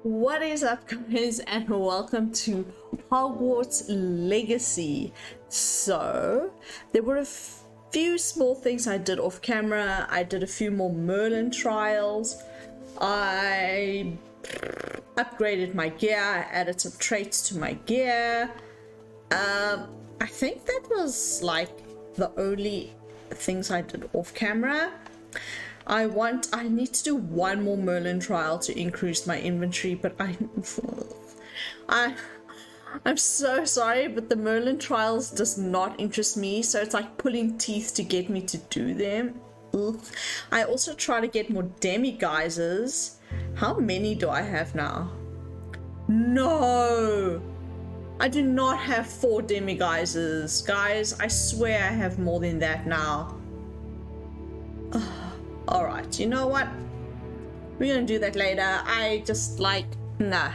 What is up, guys, and welcome to Hogwarts Legacy. So there were a few small things I did off camera. I did a few more Merlin trials. I upgraded my gear. I added some traits to my gear. I think that was like the only things I did off camera. I need to do one more Merlin trial to increase my inventory, but I'm so sorry, but the Merlin trials does not interest me, so it's like pulling teeth to get me to do them. Ugh. I also try to get more demi-guises. How many do I have now? No! I do not have 4 demi-guises. Guys, I swear I have more than that now. Alright, you know what? We're gonna do that later. I just like... Nah.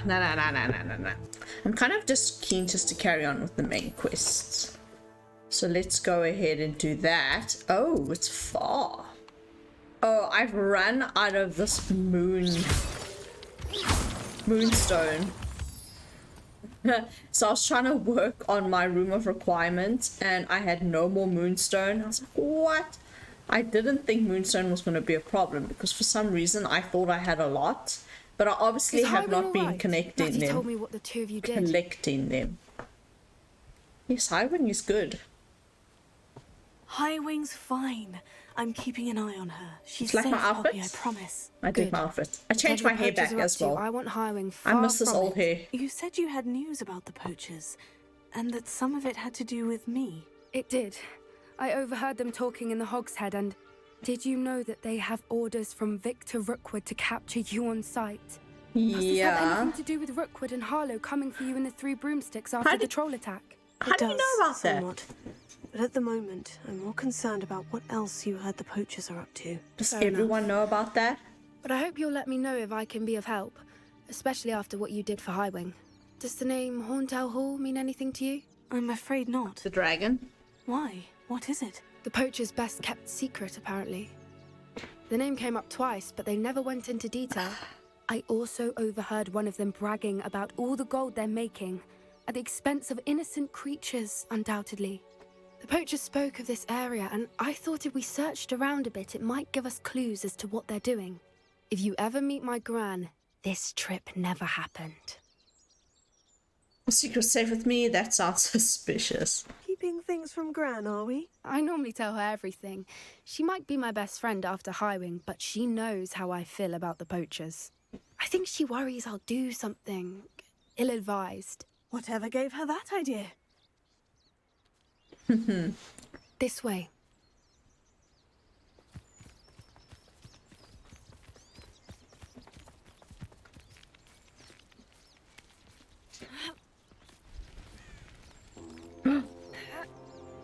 I'm kind of just keen just to carry on with the main quests. So let's go ahead and do that. Oh, it's far. Oh, I've run out of this moonstone. So I was trying to work on my room of requirements and I had no more moonstone. I was like, what? I didn't think moonstone was going to be a problem because for some reason I thought I had a lot, but I obviously have not been connecting them. Matty told me what the two of you did. Collecting them. Yes, Highwing is good. Highwing's fine. I'm keeping an eye on her. She's like safe, my outfit? Poppy, I promise. I did my outfit. I changed my hair back as well. I want Highwing far I miss this from old it. hair. You said you had news about the poachers, and that some of it had to do with me. It did. I overheard them talking in the Hogshead, and did you know that they have orders from Victor Rookwood to capture you on sight? Must this have anything to do with Rookwood and Harlow coming for you in the 3 broomsticks after the troll attack? How do you know about somewhat. But at the moment, I'm more concerned about what else you heard the poachers are up to. Does everyone know about that? But I hope you'll let me know if I can be of help, especially after what you did for Highwing. Does the name Horntail Hall mean anything to you? I'm afraid not. The dragon? Why? What is it? The poacher's best kept secret, apparently. The name came up twice, but they never went into detail. I also overheard one of them bragging about all the gold they're making, at the expense of innocent creatures, undoubtedly. The poacher spoke of this area, and I thought if we searched around a bit, it might give us clues as to what they're doing. If you ever meet my gran, this trip never happened. A secret safe with me? That sounds suspicious. Keeping things from Gran, are we? I normally tell her everything. She might be my best friend after Highwing, but she knows how I feel about the poachers. I think she worries I'll do something ill-advised. Whatever gave her that idea? This way.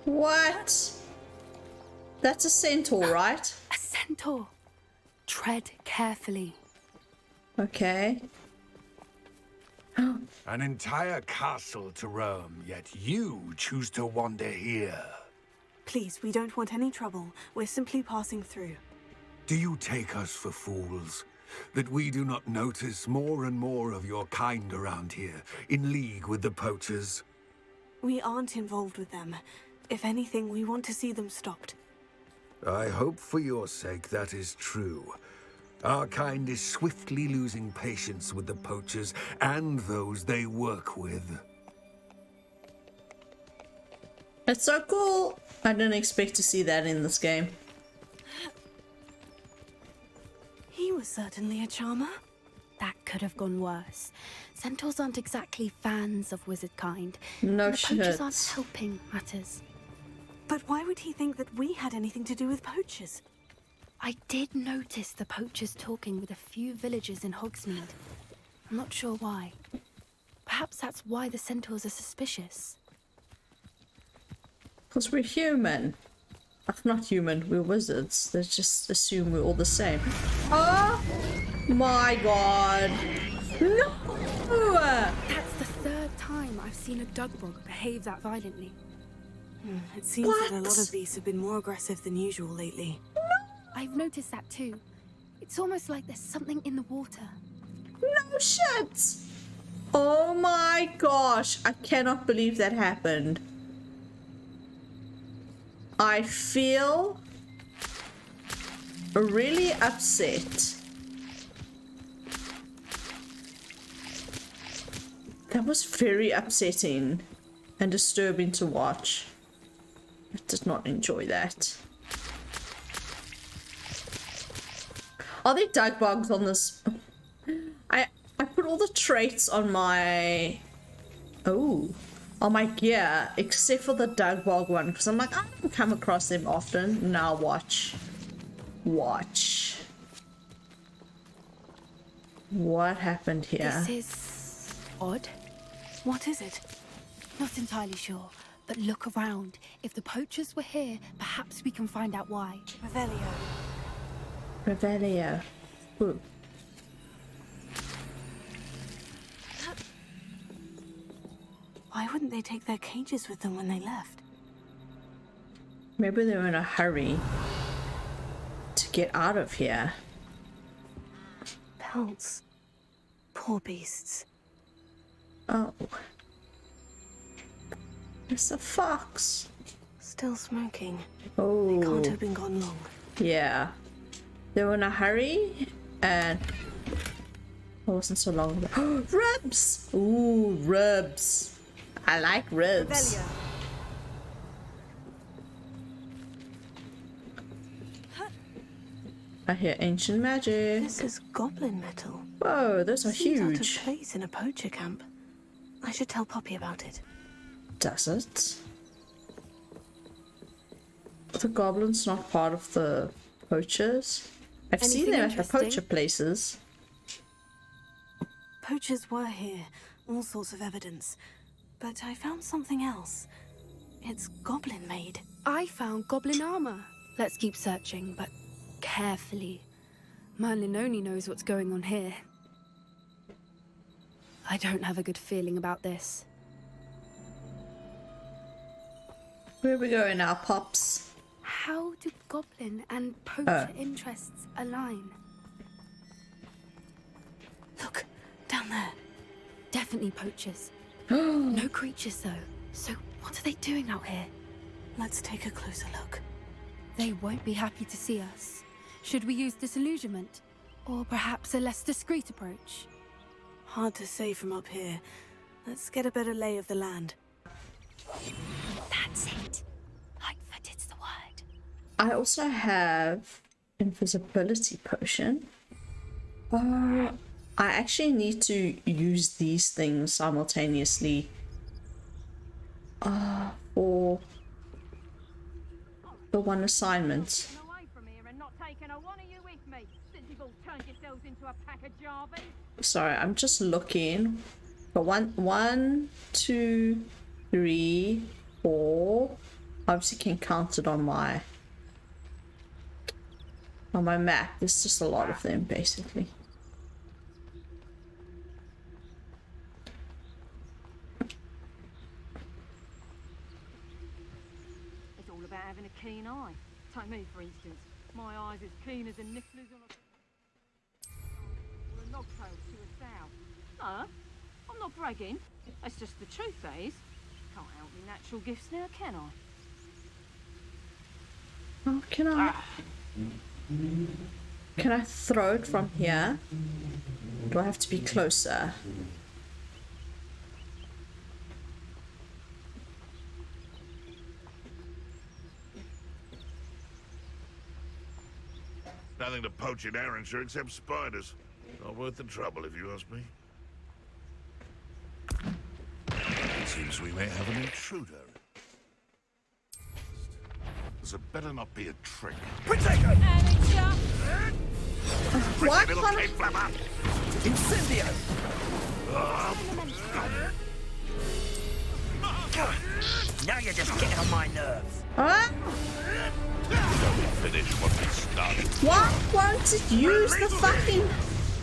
What? That's a centaur, right? A centaur. Tread carefully. Okay. An entire castle to roam, yet you choose to wander here. Please, we don't want any trouble. We're simply passing through. Do you take us for fools? That we do not notice more and more of your kind around here, in league with the poachers? We aren't involved with them. If anything, we want to see them stopped. I hope for your sake that is true. Our kind is swiftly losing patience with the poachers and those they work with. That's so cool. I didn't expect to see that in this game. He was certainly a charmer. That could have gone worse. Centaurs aren't exactly fans of wizard kind. No and the poachers shit. aren't helping matters. But why would he think that we had anything to do with poachers? I did notice the poachers talking with a few villagers in Hogsmeade. I'm not sure why. Perhaps that's why the centaurs are suspicious. Because we're human. Not human, we're wizards. They just assume we're all the same. Oh my god. No! That's the 3rd time I've seen a Dugbog behave that violently. It seems that a lot of these have been more aggressive than usual lately. I've noticed that too. It's almost like there's something in the water. No shit! Oh my gosh, I cannot believe that happened. I feel really upset. That was very upsetting and disturbing to watch. I did not enjoy that. Are there dug bugs on this? I put all the traits on my on my gear except for the dug bug one because I'm like, I don't come across them often. Now watch. What happened here? This is odd. What is it? Not entirely sure, but look around. If the poachers were here, perhaps we can find out why. Revelio. Ooh. Why wouldn't they take their cages with them when they left? Maybe they were in a hurry to get out of here. Pelts. Poor beasts. Oh. It's a fox. Still smoking. Oh. They can't have been gone long. Yeah. They were in a hurry and it wasn't so long ago. Ribs! Ooh, ribs. I like ribs. I hear ancient magic. This is goblin metal. Whoa, those are Seems out of huge. place in a poacher camp. I should tell Poppy about it. Does it? The goblins not part of the poachers? I've seen Anything them at the interesting? poacher places. Poachers were here. All sorts of evidence. But I found something else. It's goblin made. I found goblin armor. Let's keep searching, but carefully. Merlin only knows what's going on here. I don't have a good feeling about this. Where are we going now, Pops? How do goblin and poacher interests align? Look, down there. Definitely poachers. No creatures, though. So what are they doing out here? Let's take a closer look. They won't be happy to see us. Should we use disillusionment? Or perhaps a less discreet approach? Hard to say from up here. Let's get a better lay of the land. That's it. Lightfooted's the word. I also have invisibility potion. I actually need to use these things simultaneously for the one assignment. Away from here and not taking a one of you with me, since you've all turned yourselves into a pack of jarvies. Sorry, I'm just looking. But one, 2, 3, 4. Obviously can count it on my map. There's just a lot of them basically. It's all about having a keen eye. Take me, for instance. My eye's as keen as a niffler's on a... or a nogtail to a sow. No, I'm not bragging. That's just the truth, that is. Can't help me natural gifts now, can I? Oh, can I throw it from here? Do I have to be closer? Nothing to poach in Arrowshire except spiders. Not worth the trouble, if you ask me. It seems we may have an intruder. This had better not be a trick. Protego! What? Little cape flapper! Incendio! Now you're just getting on my nerves. Huh? Shall we finish what we started? Why won't it use the fucking...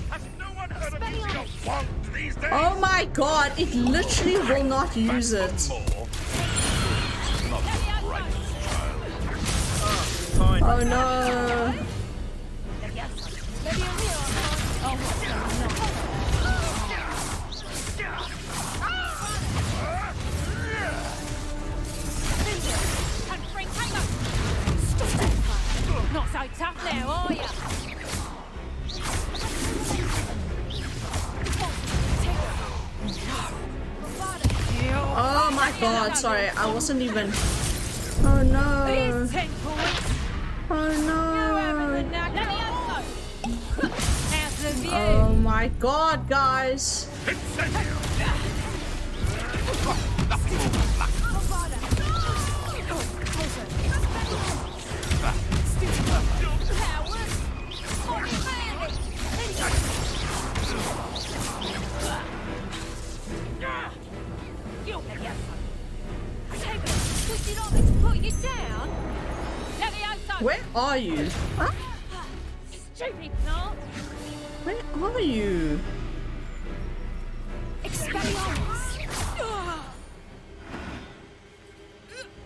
Has no one heard of using a wand these days? Oh my god, it literally will not use it. More. Not the brightest child. Fine. Oh no. god, sorry, I wasn't even... Oh no. Here's 10 points. Oh You no. having a knacker? How's the view? Oh my god, guys. Where are you? Huh? Stupid plant. Where are you?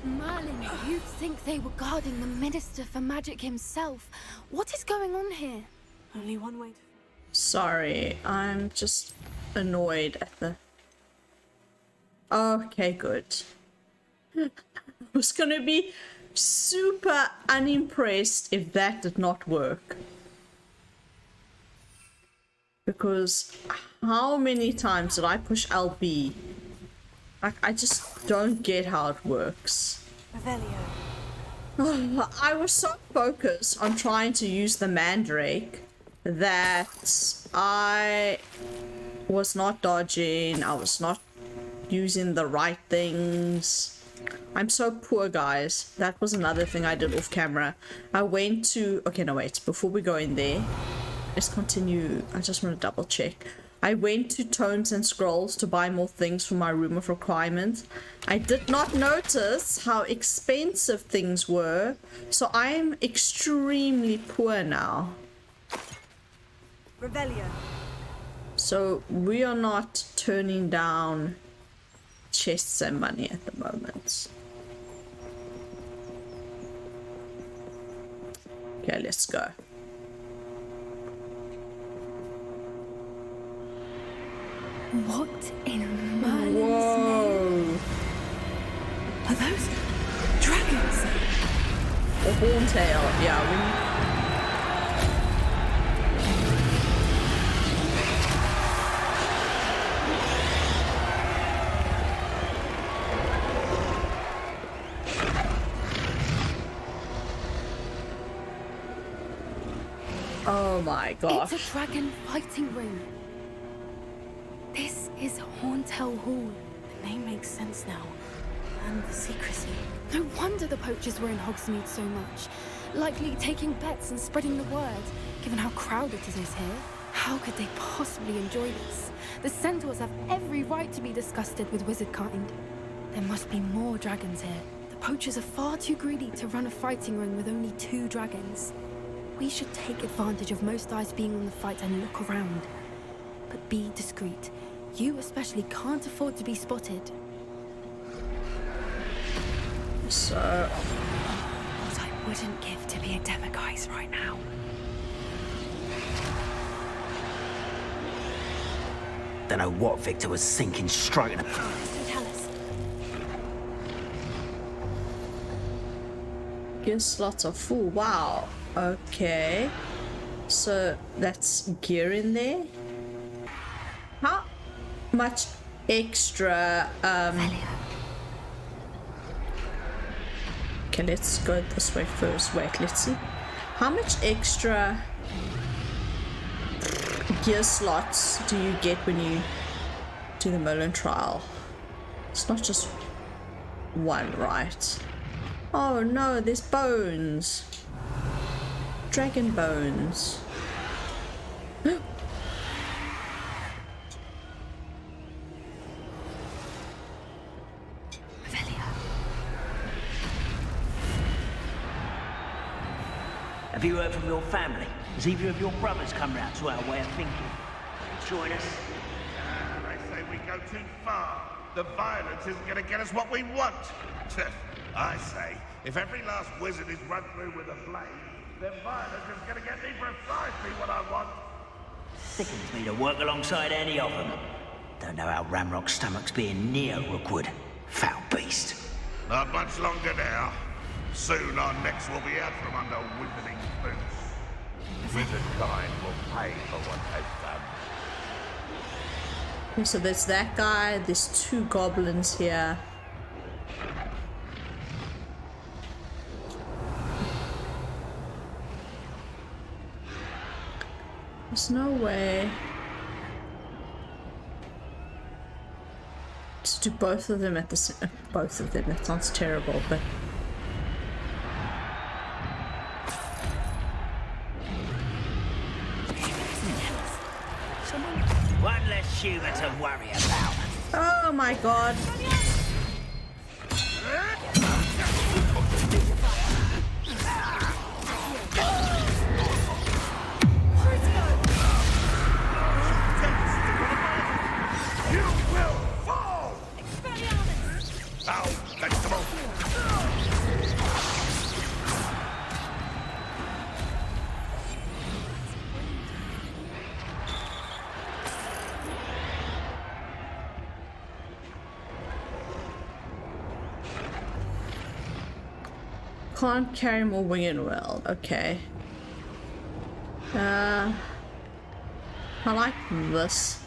Merlin, you'd think they were guarding the Minister for Magic himself. What is going on here? Only one way to... Sorry, I'm just annoyed at the... Okay, good. I was gonna be super unimpressed if that did not work. Because how many times did I push LB? Like, I just don't get how it works. Revelio. I was so focused on trying to use the Mandrake that I was not dodging, I was not using the right things. I'm so poor, guys. That was another thing I did off camera. I went to... Okay, no, wait. Before we go in there, let's continue. I just want to double check. I went to Tomes and Scrolls to buy more things for my room of requirement. I did not notice how expensive things were, so I am extremely poor now. Revelio. So we are not turning down chests and money at the moment. Okay, let's go. What in Merlin's Whoa! name? Are those dragons? Or Horntail, yeah. Oh my gosh. It's a dragon fighting ring. This is Horntail Hall. The name makes sense now. And the secrecy. No wonder the poachers were in Hogsmeade so much. Likely taking bets and spreading the word, given how crowded it is here. How could they possibly enjoy this? The centaurs have every right to be disgusted with wizard kind. There must be more dragons here. The poachers are far too greedy to run a fighting ring with only 2 dragons. We should take advantage of most eyes being on the fight and look around. But be discreet. You especially can't afford to be spotted. So... What I wouldn't give to be a Demiguise right now. Don't know what Victor was sinking straight in a... Tell us. Gear slots are full. Wow. Okay. So that's gear in there. How much extra okay, let's go this way first. Wait, let's see. How much extra gear slots do you get when you do the Merlin trial? It's not just one, right? Oh no, there's bones. Dragon bones. Have you heard from your family? Has either of your brothers come round to our way of thinking? Join us? They say we go too far. The violence isn't going to get us what we want. I say, if every last wizard is run through with a blade, then violence is going to get me precisely what I want. Sickens me to work alongside any of them. Don't know how Ramrock's stomach's being near Rookwood. Foul beast. Not much longer now. Soon our necks will be out from under withering boots. Wizard kind will pay for what they've done. Okay, so there's that guy, there's 2 goblins here. There's no way to do both of them at the same. Both of them. That sounds terrible, but. One less human to worry about. Oh my god. You will fall! Ow, vegetable! Can't carry more winged well. Okay. I like this.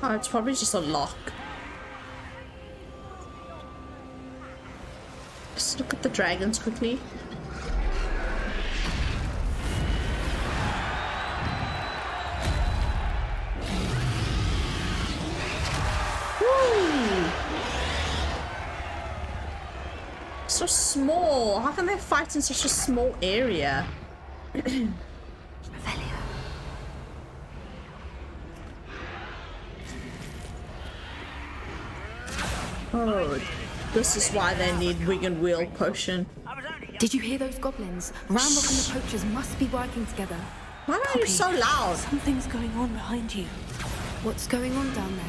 Oh, it's probably just a lock. Just look at the dragons quickly. Woo! So small. How can they fight in such a small area? Oh, this is why they need wig and wheel potion. Did you hear those goblins? Ramrock and the poachers must be working together. Why are you so loud? Something's going on behind you. What's going on down there?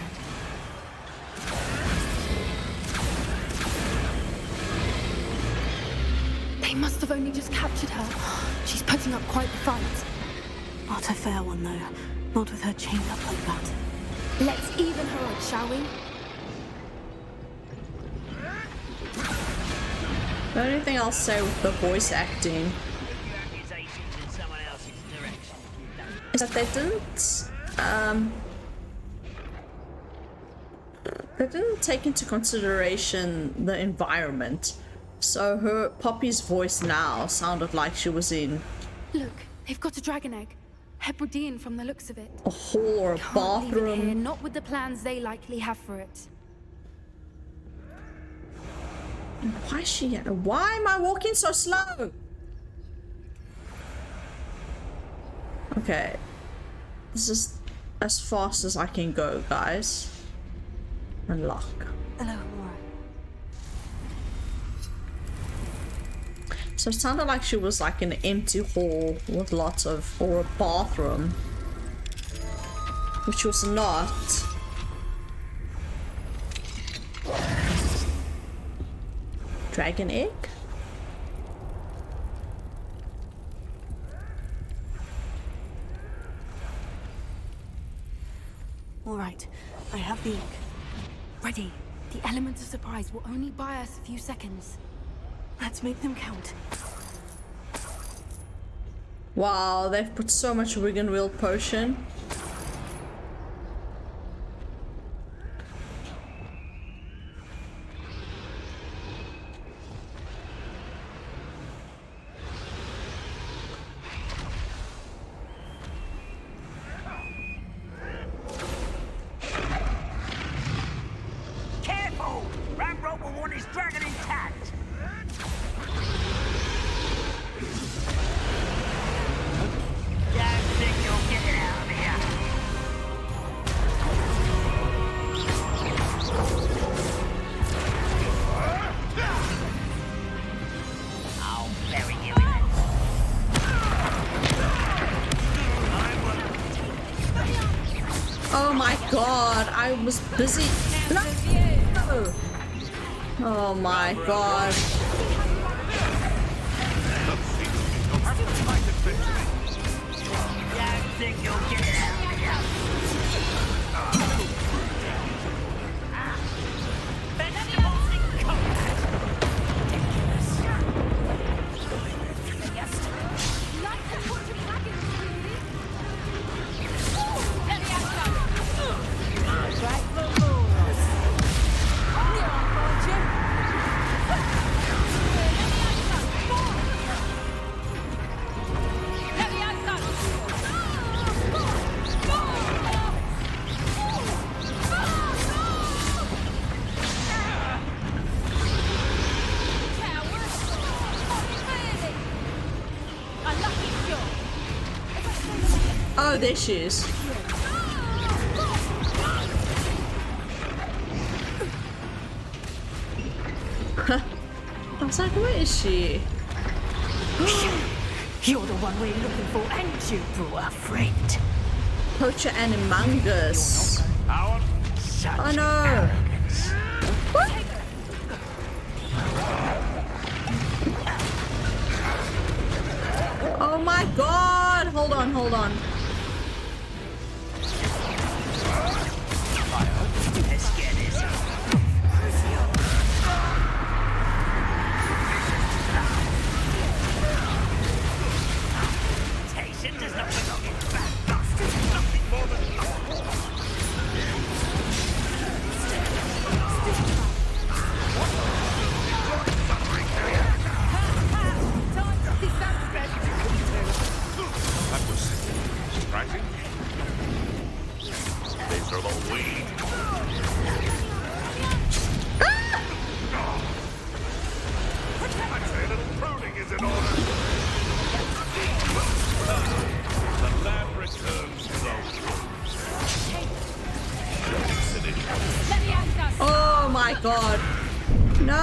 They must have only just captured her. She's putting up quite the fight. Not a fair one, though. Not with her chained up like that. Let's even her out, shall we? The only thing I'll say with the voice acting is that they didn't take into consideration the environment. So her Poppy's voice now sounded like she was in Look, they've got a dragon egg. Hebridean from the looks of it. a hall or a Can't leave it here, bathroom. not with the plans they likely have for it. Why is she? Why am I walking so slow? Okay, this is as fast as I can go, guys. Unlock. Hello, Laura. So it sounded like she was like in an empty hall with lots of, or a bathroom, which was not. Dragon egg? All right, I have the ink. Ready. The element of surprise will only buy us a few seconds. Let's make them count. Wow, they've put so much wig and wheel potion. Careful! Ramrock will want his dragon intact. Don't think you'll get it out of here. I'll bury you in it. Oh my god, I was busy. No! Oh my god. Don't think you'll get it out of here. Oh, there she is. I was like, where is she? You're the one we're looking for, and you brought a friend. Poacher Animangus. Such Oh no! arrogance. What? Oh my god! Hold on, hold on. Let's get this on. Temptation does not belong in bad lust. Nothing more than That was surprising. These are all weed. I'd say a little pruning is in order. The lab returns Oh my god. No!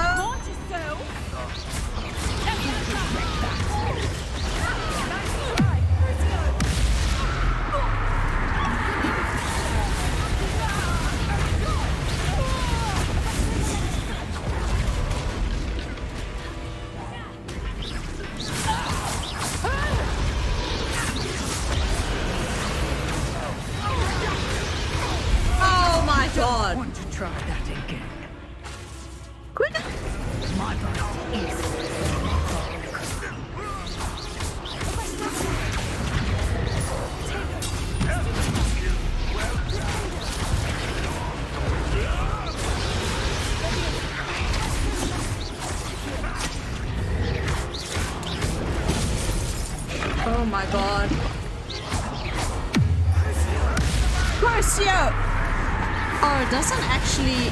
Oh my god. want to try that again. Quick! My brother is. Oh my god. Crucio! Oh, it doesn't actually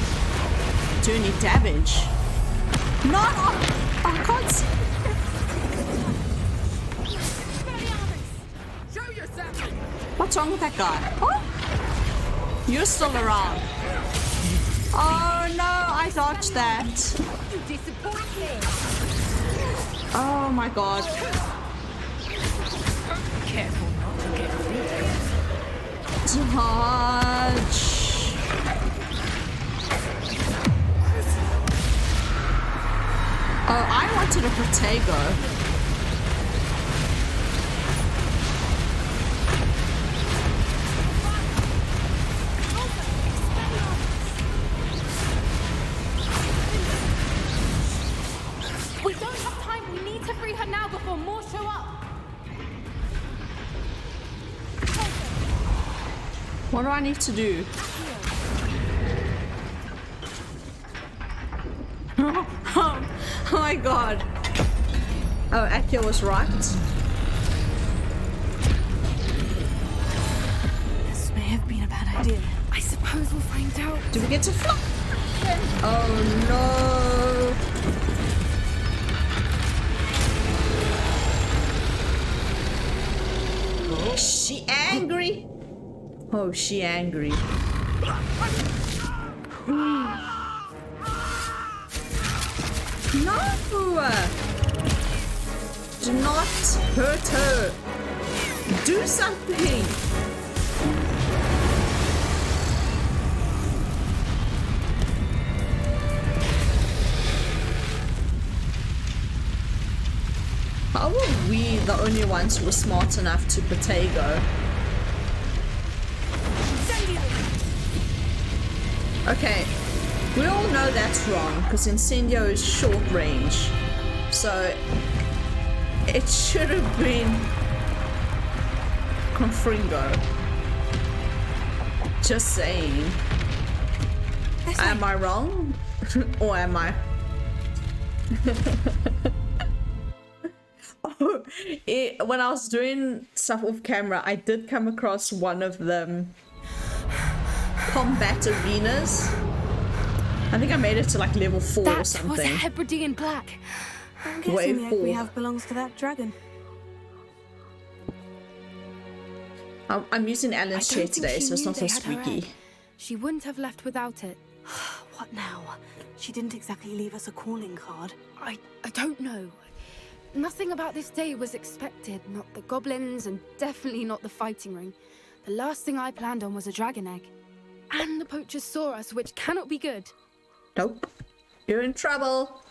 do any damage. No! Oh, I can't see. What's wrong with that guy? Oh! You're still around. Oh no, I dodged that. Oh my god. Careful not to get bitten. Dodge. Oh, I wanted a Protego. We don't have time. We need to free her now before more show up. What do I need to do? Oh my god. Oh, Akio was right. This may have been a bad idea. I suppose we'll find out. Do we get to fly? Oh no. She angry? Oh, she angry. No! Do not hurt her. Do something. How were we the only ones who were smart enough to Protego? Okay, we all know that's wrong because Incendio is short range, so it should have been Confringo. Just saying. Am I wrong? Or am I? Oh, when I was doing stuff off camera, I did come across one of them. Combat arenas. I think I made it to like level 4 or That was a something. Hebridean black. I'm guessing Wave the egg we 4. have belongs to that dragon. I'm using Alan's I don't chair think today, she so it's knew not so they had her squeaky. egg. She wouldn't have left without it. What now? She didn't exactly leave us a calling card. I don't know. Nothing about this day was expected. Not the goblins, and definitely not the fighting ring. The last thing I planned on was a dragon egg. And the poachers saw us, which cannot be good. Nope. You're in trouble.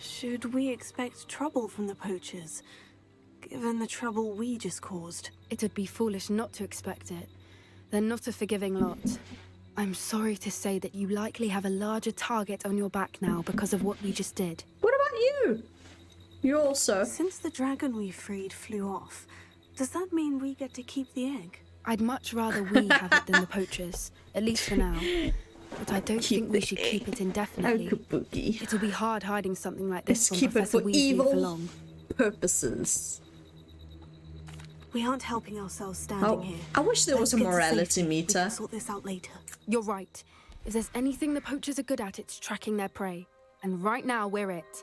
Should we expect trouble from the poachers, given the trouble we just caused? It'd be foolish not to expect it. They're not a forgiving lot. I'm sorry to say that you likely have a larger target on your back now because of what we just did. What about you? You also. Since the dragon we freed flew off, does that mean we get to keep the egg? I'd much rather we have it than the poachers, at least for now. But I don't think we should keep it indefinitely. Kabuki. It'll be hard hiding something like this Let's from keep it Professor for Weasley evil for long. purposes. We aren't helping ourselves standing here. I wish there was a Let's get to morality safety. We meter. can sort this out later. You're right. If there's anything the poachers are good at, it's tracking their prey. And right now, we're it.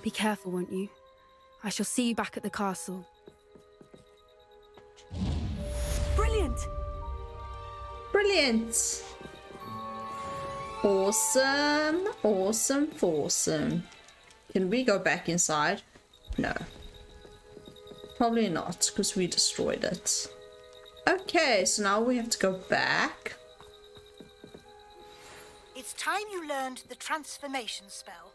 Be careful, won't you? I shall see you back at the castle. Brilliant! Brilliant. Awesome. Awesome. Awesome. Can we go back inside? No. Probably not, because we destroyed it. Okay, so now we have to go back. It's time you learned the transformation spell.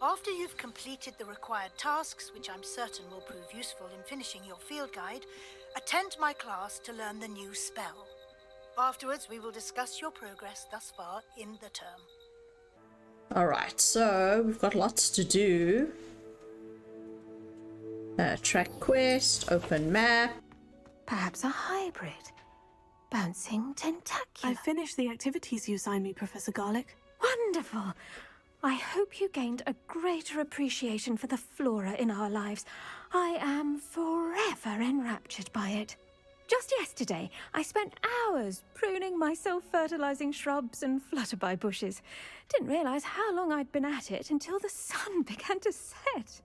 After you've completed the required tasks, which I'm certain will prove useful in finishing your field guide, attend my class to learn the new spell. Afterwards, we will discuss your progress thus far in the term. Alright, so we've got lots to do. Track quest, open map. Perhaps a hybrid. Bouncing tentacular. I finished the activities you assigned me, Professor Garlic. Wonderful. I hope you gained a greater appreciation for the flora in our lives. I am forever enraptured by it. Just yesterday, I spent hours pruning my self-fertilizing shrubs and flutterby bushes. Didn't realize how long I'd been at it until the sun began to set.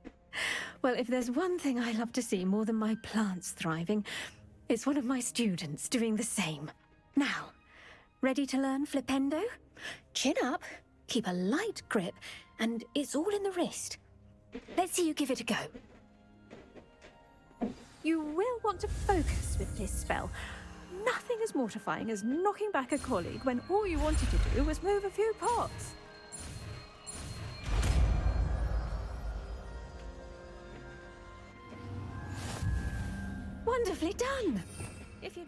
Well, if there's one thing I love to see more than my plants thriving, it's one of my students doing the same. Now, ready to learn Flipendo? Chin up, keep a light grip, and it's all in the wrist. Let's see you give it a go. You will want to focus with this spell. Nothing as mortifying as knocking back a colleague when all you wanted to do was move a few pots. Wonderfully done. If you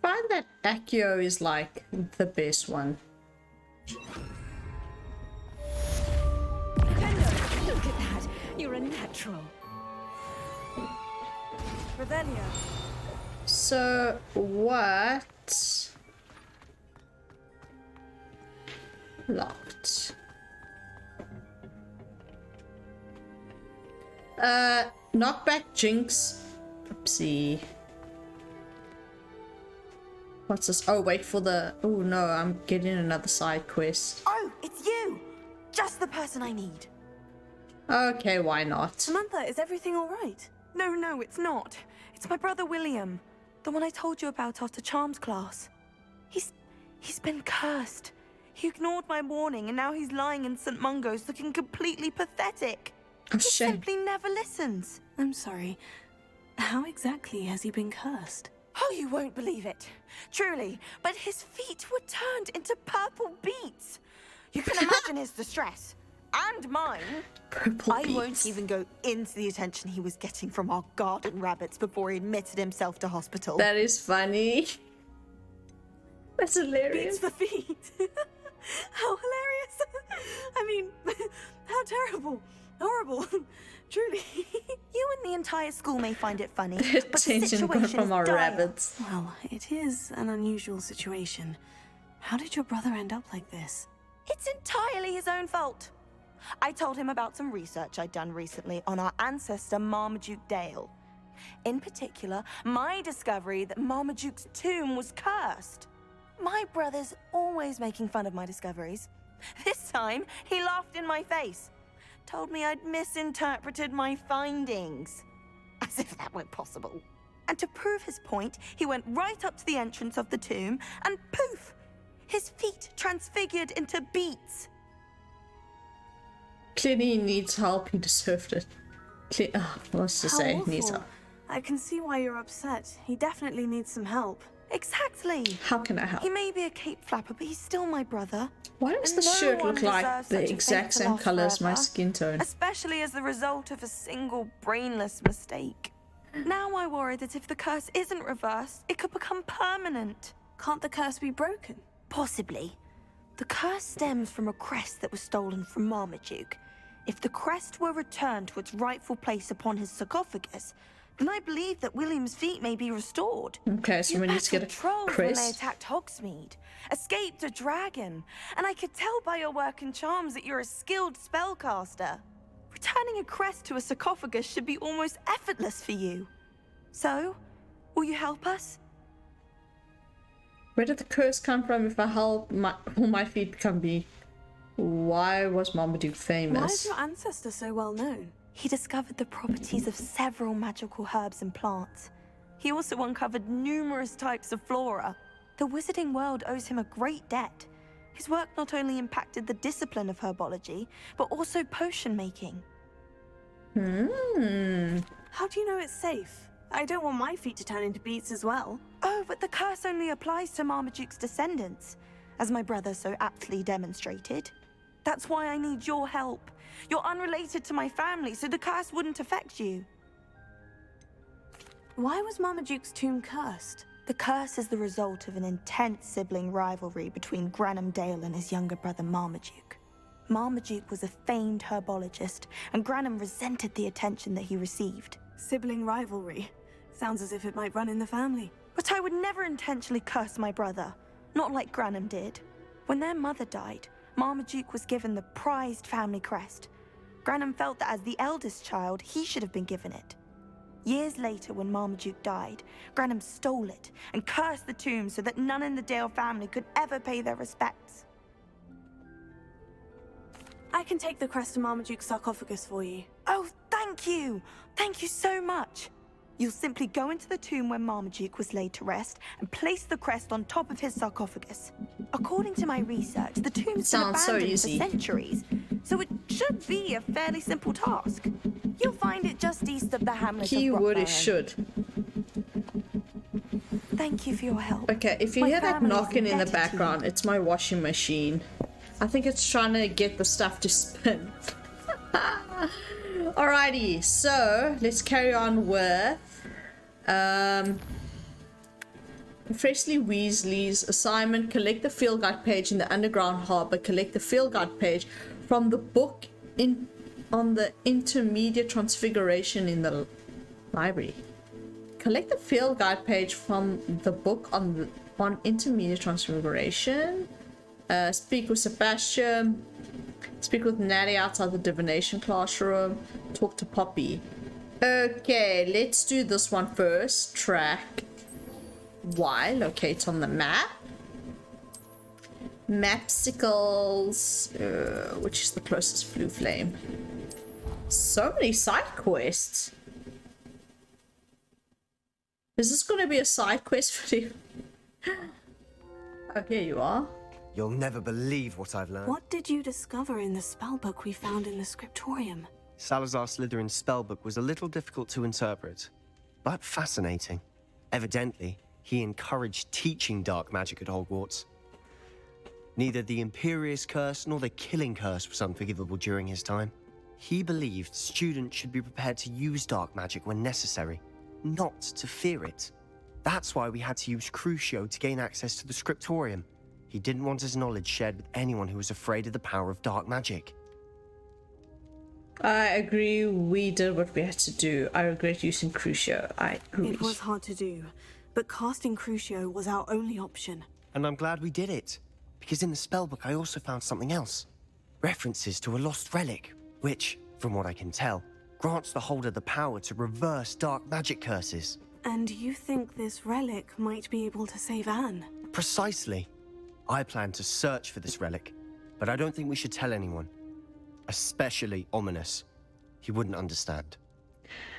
I find that Accio is like the best one. look at that, you're a natural. Revelio. So what? Locked. Knockback Jinx. Oopsie. What's this? Oh, wait for the... Oh no, I'm getting another side quest. Oh, it's you! Just the person I need. Okay, why not? Samantha, is everything all right? No, it's not. It's my brother William. The one I told you about after Charms class. He's been cursed. He ignored my warning and now he's lying in St. Mungo's looking completely pathetic. Oh, He shame. simply never listens. I'm sorry. How exactly has he been cursed? Oh, you won't believe it. Truly, but his feet were turned into purple beets. You can imagine his distress. And mine. Purple I won't beets. even go into the attention he was getting from our garden rabbits before he admitted himself to hospital. That is funny. That's hilarious. Beats for feet. How hilarious. I mean, how terrible. Horrible. Truly. You and the entire school may find it funny, The but the attention got situation from is our dire. rabbits. Well, it is an unusual situation. How did your brother end up like this? It's entirely his own fault. I told him about some research I'd done recently on our ancestor Marmaduke Dale. In particular, my discovery that Marmaduke's tomb was cursed. My brother's always making fun of my discoveries. This time, he laughed in my face. Told me I'd misinterpreted my findings. As if that were possible. And to prove his point, he went right up to the entrance of the tomb and poof! His feet transfigured into beets. Clearly he needs help. He deserved it. What's to say? awful. Needs help. I can see why you're upset. He definitely needs some help. Exactly. How can I help? He may be a cape flapper, but he's still my brother. Why does And the no shirt one look like deserves the such a exact fate to same last color as my forever, skin tone? especially as the result of a single brainless mistake. Now I worry that if the curse isn't reversed, it could become permanent. Can't the curse be broken? Possibly. The curse stems from a crest that was stolen from Marmaduke. If the crest were returned to its rightful place upon his sarcophagus, then I believe that William's feet may be restored. Okay, so we need to get a trolls when they crest. attacked Hogsmeade, escaped a dragon, and I could tell by your work and charms that you're a skilled spellcaster. Returning a crest to a sarcophagus should be almost effortless for you. So, will you help us? Where did the curse come from? If I help, all my feet become bee. Why was Marmaduke Why famous? is your ancestor so well known? He discovered the properties of several magical herbs and plants. He also uncovered numerous types of flora. The wizarding world owes him a great debt. His work not only impacted the discipline of herbology, but also potion making. How do you know it's safe? I don't want my feet to turn into beets as well. Oh, but the curse only applies to Marmaduke's descendants, as my brother so aptly demonstrated. That's why I need your help. You're unrelated to my family, so the curse wouldn't affect you. Why was Marmaduke's tomb cursed? The curse is the result of an intense sibling rivalry between Granham Dale and his younger brother Marmaduke. Marmaduke was a famed herbologist, and Granham resented the attention that he received. Sibling rivalry. Sounds as if it might run in the family. But I would never intentionally curse my brother, not like Granham did. When their mother died, Marmaduke was given the prized family crest. Granham felt that as the eldest child, he should have been given it. Years later, when Marmaduke died, Granham stole it and cursed the tomb so that none in the Dale family could ever pay their respects. I can take the crest to Marmaduke's sarcophagus for you. Oh, thank you! Thank you so much! You'll simply go into the tomb where Marmaduke was laid to rest and place the crest on top of his sarcophagus. According to my research, the tomb's been Sounds so abandoned easy. for centuries, so it should be a fairly simple task. You'll find it just east of the hamlet of Keyword Rockburn. is should. Thank you for your help. Okay, if you My hear that family is knocking in the indebted to you. background, it's my washing machine. I think it's trying to get the stuff to spin. Alrighty, so let's carry on with Freshly Weasley's assignment. Collect the field guide page in the underground harbor. Collect the field guide page from the book on the intermediate transfiguration in the library. Collect the field guide page from the book on intermediate transfiguration. Speak with Sebastian. Speak with Natty outside the divination classroom. Talk to Poppy. Okay, let's do this one first. Track Y. Locate on the map. Mapsicles. Which is the closest blue flame? So many side quests. Is this going to be a side quest video? Oh, here you are. You'll never believe what I've learned. What did you discover in the spellbook we found in the scriptorium? Salazar Slytherin's spellbook was a little difficult to interpret, but fascinating. Evidently, he encouraged teaching dark magic at Hogwarts. Neither the Imperious Curse nor the Killing Curse was unforgivable during his time. He believed students should be prepared to use dark magic when necessary, not to fear it. That's why we had to use Crucio to gain access to the scriptorium. He didn't want his knowledge shared with anyone who was afraid of the power of dark magic. I agree, we did what we had to do. I regret using Crucio. I agree. It was hard to do, but casting Crucio was our only option. And I'm glad we did it, because in the spellbook I also found something else. References to a lost relic, which, from what I can tell, grants the holder the power to reverse dark magic curses. And you think this relic might be able to save Anne? Precisely. I plan to search for this relic, but I don't think we should tell anyone. Especially Ominous. He wouldn't understand.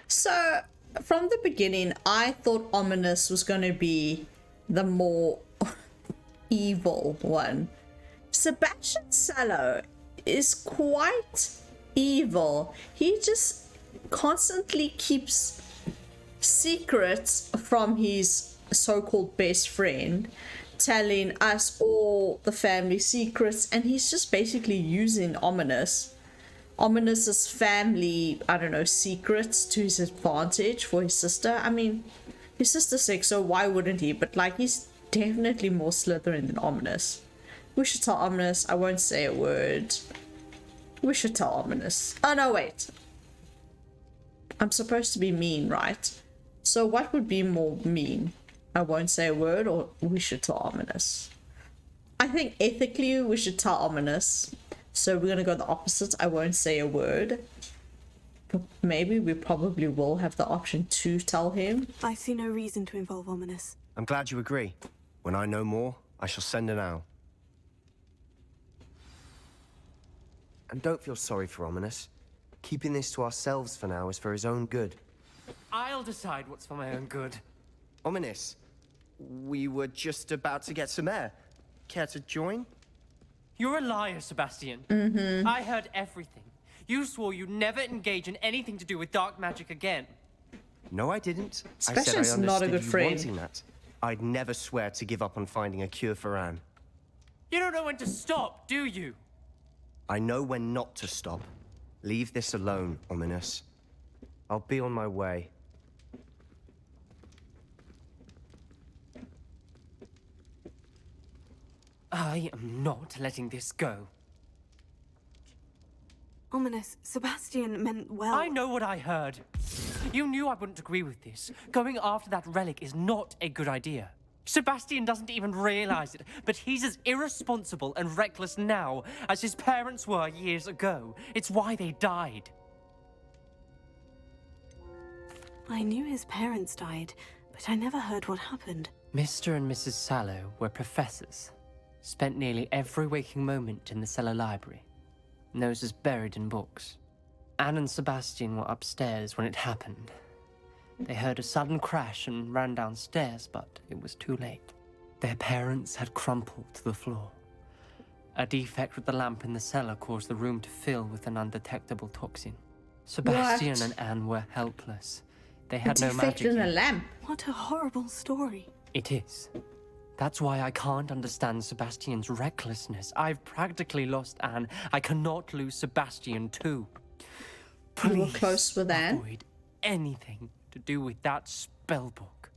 So, from the beginning, I thought Ominous was going to be the more evil one. Sebastian Sallow is quite evil. He just constantly keeps secrets from his so-called best friend, telling us all the family secrets, and he's just basically using Ominous's family, I don't know, secrets to his advantage for his sister. I mean, his sister's sick, so why wouldn't he? But like, he's definitely more Slytherin than Ominous. We should tell Ominous. I won't say a word. We should tell Ominous. Oh no, wait. I'm supposed to be mean, right? So what would be more mean? I won't say a word, or we should tell Ominous? I think ethically we should tell Ominous. So we're gonna go the opposite. I won't say a word. But maybe we probably will have the option to tell him. I see no reason to involve Ominous. I'm glad you agree. When I know more, I shall send an owl. And don't feel sorry for Ominous. Keeping this to ourselves for now is for his own good. I'll decide what's for my own good. Ominous, we were just about to get some air. Care to join? You're a liar, Sebastian. I heard everything. You swore you'd never engage in anything to do with dark magic again. No, I didn't. Sebastian's I said I not a understood good you friend. wanting that. I'd never swear to give up on finding a cure for Anne. You don't know when to stop, do you? I know when not to stop. Leave this alone, Ominous. I'll be on my way. I am not letting this go. Ominous, Sebastian meant well. I know what I heard. You knew I wouldn't agree with this. Going after that relic is not a good idea. Sebastian doesn't even realize it, but he's as irresponsible and reckless now as his parents were years ago. It's why they died. I knew his parents died, but I never heard what happened. Mr. and Mrs. Sallow were professors. Spent nearly every waking moment in the cellar library. Noses buried in books. Anne and Sebastian were upstairs when it happened. They heard a sudden crash and ran downstairs, but it was too late. Their parents had crumpled to the floor. A defect with the lamp in the cellar caused the room to fill with an undetectable toxin. Sebastian and Anne were helpless. They had no magic. In a lamp. What a horrible story. It is. That's why I can't understand Sebastian's recklessness. I've practically lost Anne. I cannot lose Sebastian too. Please You were close with Anne? avoid anything to do with that spell book.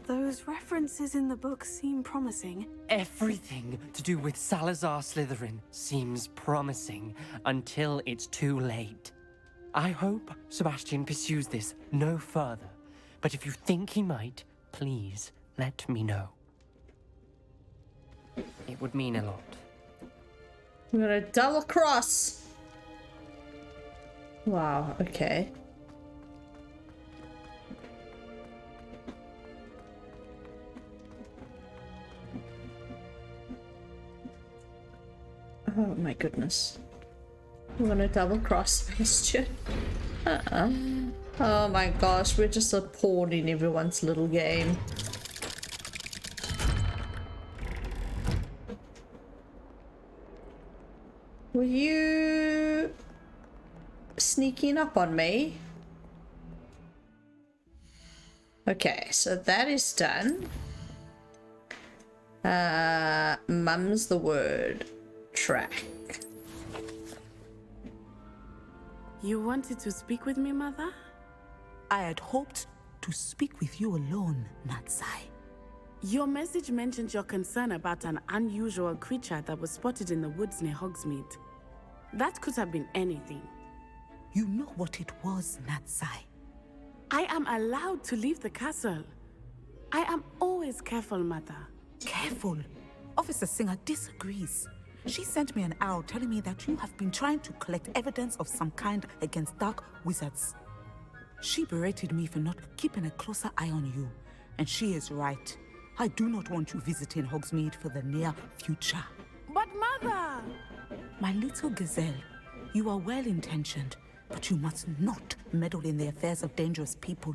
Those references in the book seem promising. Everything to do with Salazar Slytherin seems promising until it's too late. I hope Sebastian pursues this no further, but if you think he might, please let me know. It would mean a lot. We're gonna double cross. Wow, okay. Oh my goodness. We're gonna double cross Sebastian. Oh my gosh, we're just a pawn in everyone's little game. Were you sneaking up on me? Okay, so that is done. Mum's the word. Track. You wanted to speak with me, Mother? I had hoped to speak with you alone, Natsai. Your message mentioned your concern about an unusual creature that was spotted in the woods near Hogsmeade. That could have been anything. You know what it was, Natsai. I am allowed to leave the castle. I am always careful, Mother. Careful? Officer Singer disagrees. She sent me an owl telling me that you have been trying to collect evidence of some kind against dark wizards. She berated me for not keeping a closer eye on you, and she is right. I do not want you visiting Hogsmeade for the near future. But Mother! My little gazelle, you are well-intentioned, but you must not meddle in the affairs of dangerous people.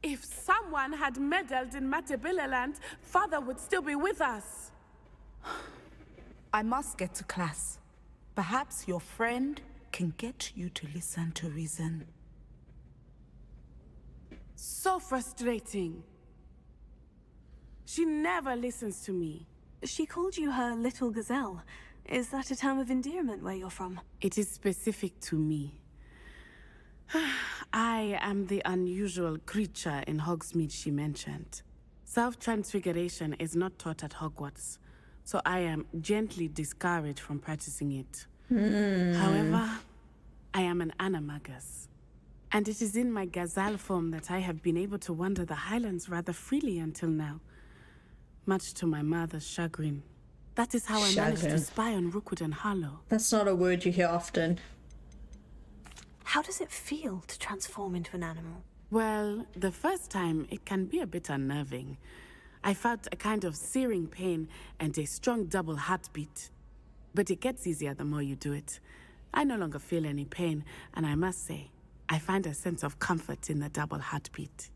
If someone had meddled in Matabeleland, Father would still be with us. I must get to class. Perhaps your friend can get you to listen to reason. So frustrating. She never listens to me. She called you her little gazelle. Is that a term of endearment where you're from? It is specific to me. I am the unusual creature in Hogsmeade she mentioned. Self-transfiguration is not taught at Hogwarts, so I am gently discouraged from practicing it. However, I am an animagus, and it is in my gazelle form that I have been able to wander the Highlands rather freely until now, much to my mother's chagrin. That is how I managed to spy on Rookwood and Harlow. That's not a word you hear often. How does it feel to transform into an animal? Well, the first time, it can be a bit unnerving. I felt a kind of searing pain and a strong double heartbeat. But it gets easier the more you do it. I no longer feel any pain, and I must say, I find a sense of comfort in the double heartbeat.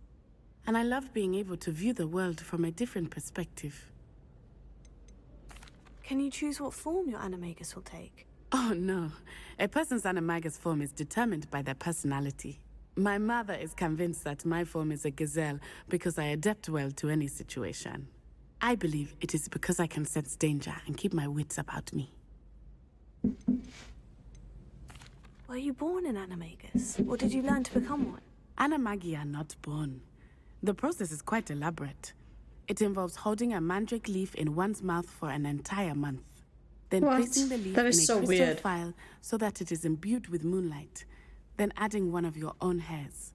And I love being able to view the world from a different perspective. Can you choose what form your animagus will take? Oh no, a person's animagus form is determined by their personality. My mother is convinced that my form is a gazelle because I adapt well to any situation. I believe it is because I can sense danger and keep my wits about me. Were you born an animagus, or did you learn to become one? Animagi are not born. The process is quite elaborate. It involves holding a mandrake leaf in one's mouth for an entire month. Then placing the leaf in a crystal vial so that it is imbued with moonlight. Then adding one of your own hairs.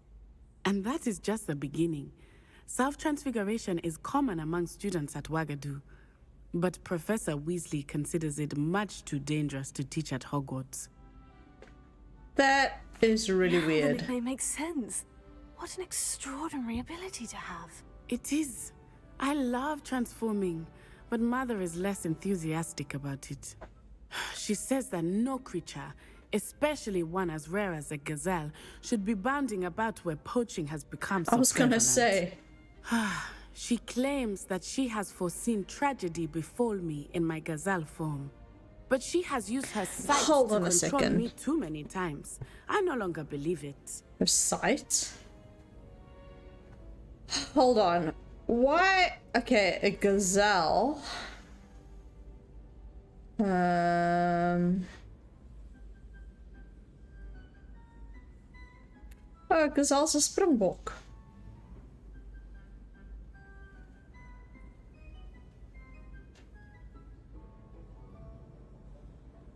And that is just the beginning. Self-transfiguration is common among students at Wagadu. But Professor Weasley considers it much too dangerous to teach at Hogwarts. That is really weird. Then it may make sense. What an extraordinary ability to have. It is. I love transforming, but Mother is less enthusiastic about it. She says that no creature, especially one as rare as a gazelle, should be bounding about where poaching has become so I was gonna prevalent. say. She claims that she has foreseen tragedy befall me in my gazelle form. But she has used her sight to control me too many times. I no longer believe it. Her sight? Hold on. Why? Okay, a gazelle. Oh, gazelle's a springbok.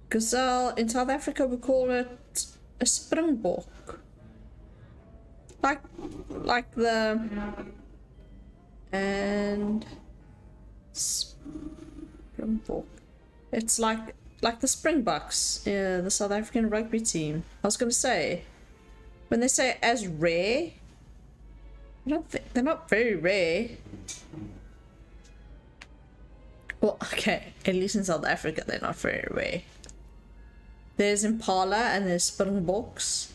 Gazelle, in South Africa we call it a springbok. Like the... And... Springbok. It's like the Springboks, the South African rugby team. I was gonna say, when they say as rare, they're not very rare. Well, okay, at least in South Africa they're not very rare. There's Impala and there's Springboks.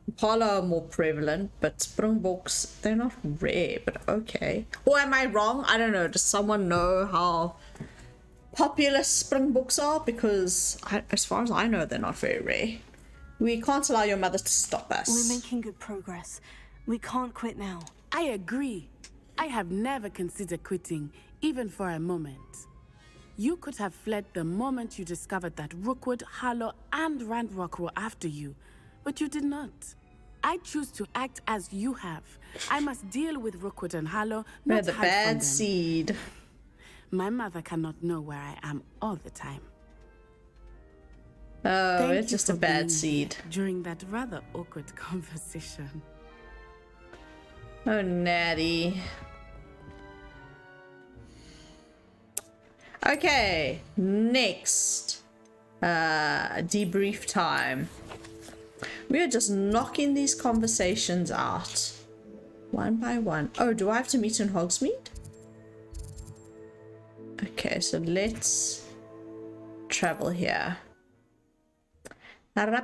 Impala are more prevalent, but Springboks, they're not rare, but okay. Or am I wrong? I don't know. Does someone know how popular Springboks are? Because as far as I know, they're not very rare. We can't allow your mother to stop us. We're making good progress. We can't quit now. I agree. I have never considered quitting, even for a moment. You could have fled the moment you discovered that Rookwood, Harlow, and Ranrock were after you, but you did not. I choose to act as you have. I must deal with Rookwood and Harlow, not the hide bad from them. seed. My mother cannot know where I am all the time. Oh, Thank it's you just a for bad being seed. here during that rather awkward conversation. Oh, Natty. Okay, next. Debrief time. We are just knocking these conversations out. One by one. Oh, do I have to meet in Hogsmeade? Okay, so let's travel here. Does it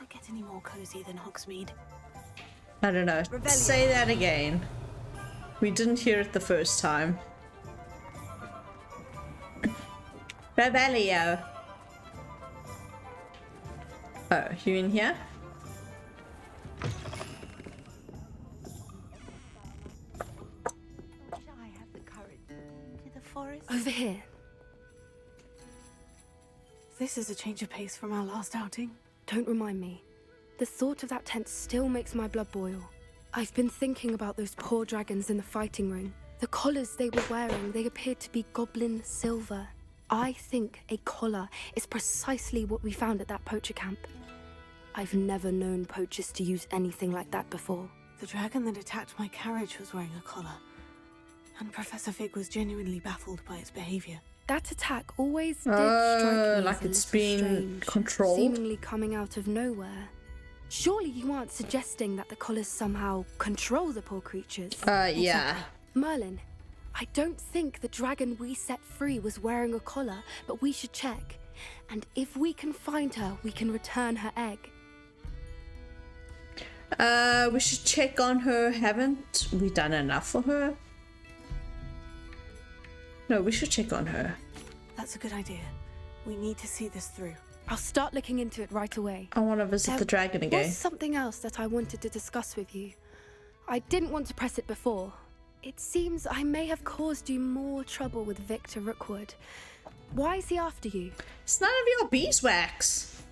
get any more cozy than Hogsmeade? I don't know. Revelio. Say that again. We didn't hear it the first time. Revelio. Oh, you in here? Over here. This is a change of pace from our last outing. Don't remind me. The thought of that tent still makes my blood boil. I've been thinking about those poor dragons in the fighting ring. The collars they were wearing, they appeared to be goblin silver. I think a collar is precisely what we found at that poacher camp. I've never known poachers to use anything like that before. The dragon that attacked my carriage was wearing a collar. And Professor Fig was genuinely baffled by its behavior. That attack always did strike me like as it's a been little strange, controlled. seemingly coming out of nowhere. Surely you aren't suggesting that the collars somehow control the poor creatures? Yeah. Merlin, I don't think the dragon we set free was wearing a collar, but we should check. And if we can find her, we can return her egg. We should check on her. Haven't we done enough for her? No, we should check on her. That's a good idea. We need to see this through. I'll start looking into it right away. I want to visit the dragon again. There's something else that I wanted to discuss with you. I didn't want to press it before. It seems I may have caused you more trouble with Victor Rookwood. Why is he after you? It's none of your beeswax.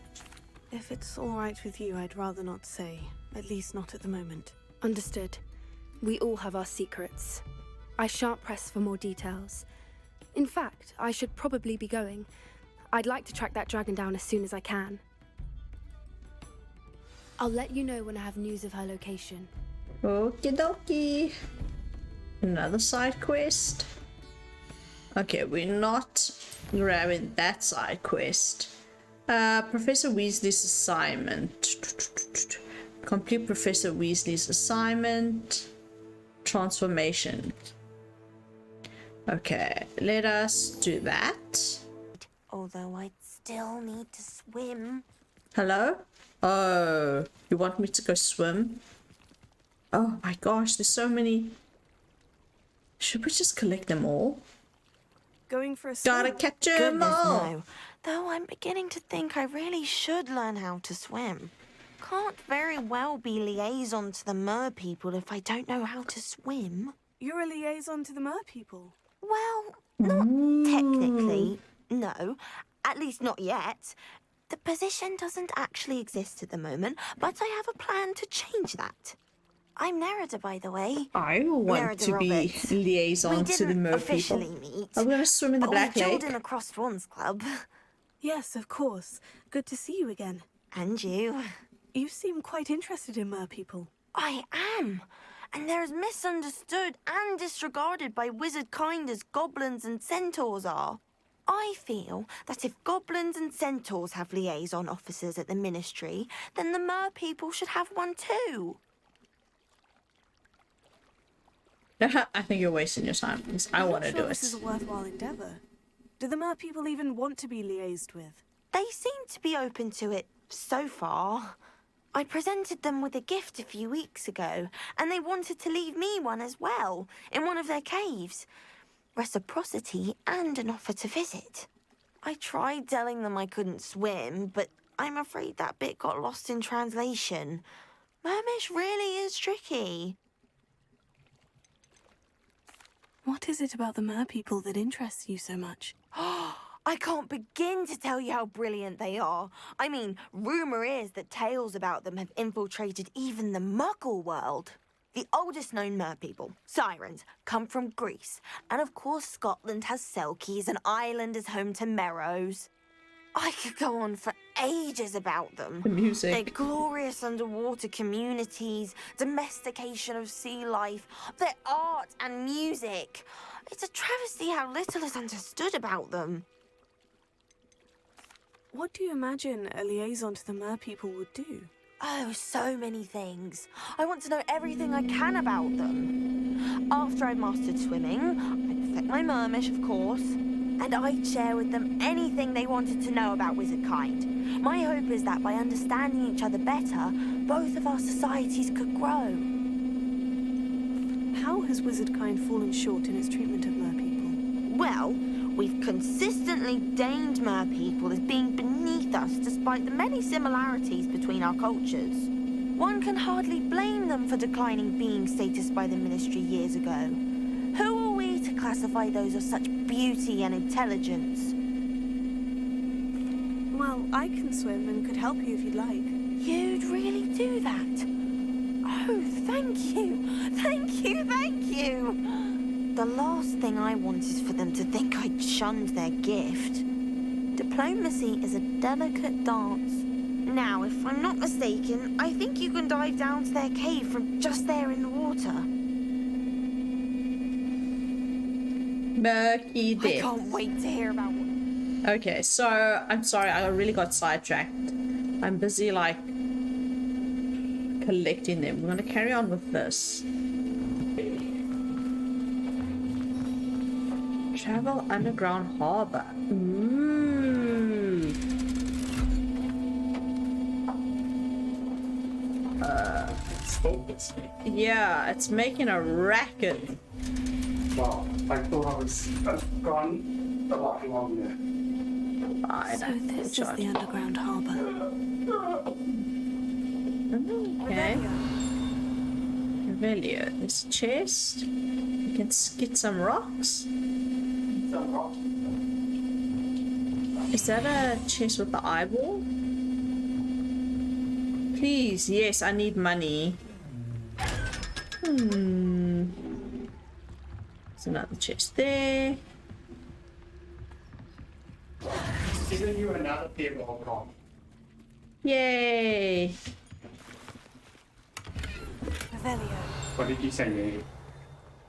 If it's all right with you, I'd rather not say. At least not at the moment. Understood. We all have our secrets. I shan't press for more details. In fact, I should probably be going. I'd like to track that dragon down as soon as I can. I'll let you know when I have news of her location. Okie dokie. Another side quest. Okay, we're not grabbing that side quest. Professor Weasley's assignment. Complete Professor Weasley's assignment. Transformation. Okay, let us do that. Although I'd still need to swim. Hello? Oh, you want me to go swim? Oh my gosh, there's so many. Should we just collect them all? Going for a swim? Gotta catch them all! No. Though I'm beginning to think I really should learn how to swim. Can't very well be liaison to the mer people if I don't know how to swim. You're a liaison to the mer people? Well, not technically, no. At least not yet. The position doesn't actually exist at the moment, but I have a plan to change that. I'm Nerida, by the way. I want Nerida to be Roberts. liaison to the mer people. Officially meet. I'm gonna swim in the Black we Lake. joined in a Crossed Swans Club. Yes, of course. Good to see you again. And you. You seem quite interested in mer people. I am. And they're as misunderstood and disregarded by wizard kind as goblins and centaurs are. I feel that if goblins and centaurs have liaison officers at the ministry, then the mer people should have one too. I think you're wasting your time because I want to do This is it. a worthwhile endeavor. Do the mer people even want to be liaised with? They seem to be open to it so far. I presented them with a gift a few weeks ago, and they wanted to leave me one as well, in one of their caves. Reciprocity and an offer to visit. I tried telling them I couldn't swim, but I'm afraid that bit got lost in translation. Mermish really is tricky. What is it about the mer people that interests you so much? I can't begin to tell you how brilliant they are. I mean, rumour is that tales about them have infiltrated even the Muggle world. The oldest known mer people, sirens, come from Greece. And of course Scotland has Selkies and Ireland is home to Merrows. I could go on for ages about them. The music. Their glorious underwater communities, domestication of sea life, their art and music. It's a travesty how little is understood about them. What do you imagine a liaison to the merpeople would do? Oh, so many things. I want to know everything I can about them. After I've mastered swimming, I'd perfect my mermish, of course, and I'd share with them anything they wanted to know about wizard kind. My hope is that by understanding each other better, both of our societies could grow. How has wizard kind fallen short in its treatment of merpeople? Well, we've consistently deemed merpeople as being beneath us despite the many similarities between our cultures. One can hardly blame them for declining being status by the Ministry years ago. Who are we to classify those of such beauty and intelligence? Well, I can swim and could help you if you'd like. You'd really do that? Oh, thank you! Thank you, thank you! The last thing I want is for them to think I'd shunned their gift. Diplomacy is a delicate dance. Now, if I'm not mistaken, I think you can dive down to their cave from just there in the water. Murky depths. I can't wait to hear about what... Okay, so I'm sorry, I really got sidetracked. I'm busy like collecting them. We're gonna carry on with this. Travel underground harbor. Ooh. Yeah, it's making a racket. Wow, I thought I was gone a lot longer. So this is the underground harbour. Okay. Revelio. There's a chest. We can get some rocks. Is that a chest with the eyeball? Please, yes, I need money. There's another chest there. Isn't you another pair of Hong Kong? Yay! Revelio. What did you say, Mary?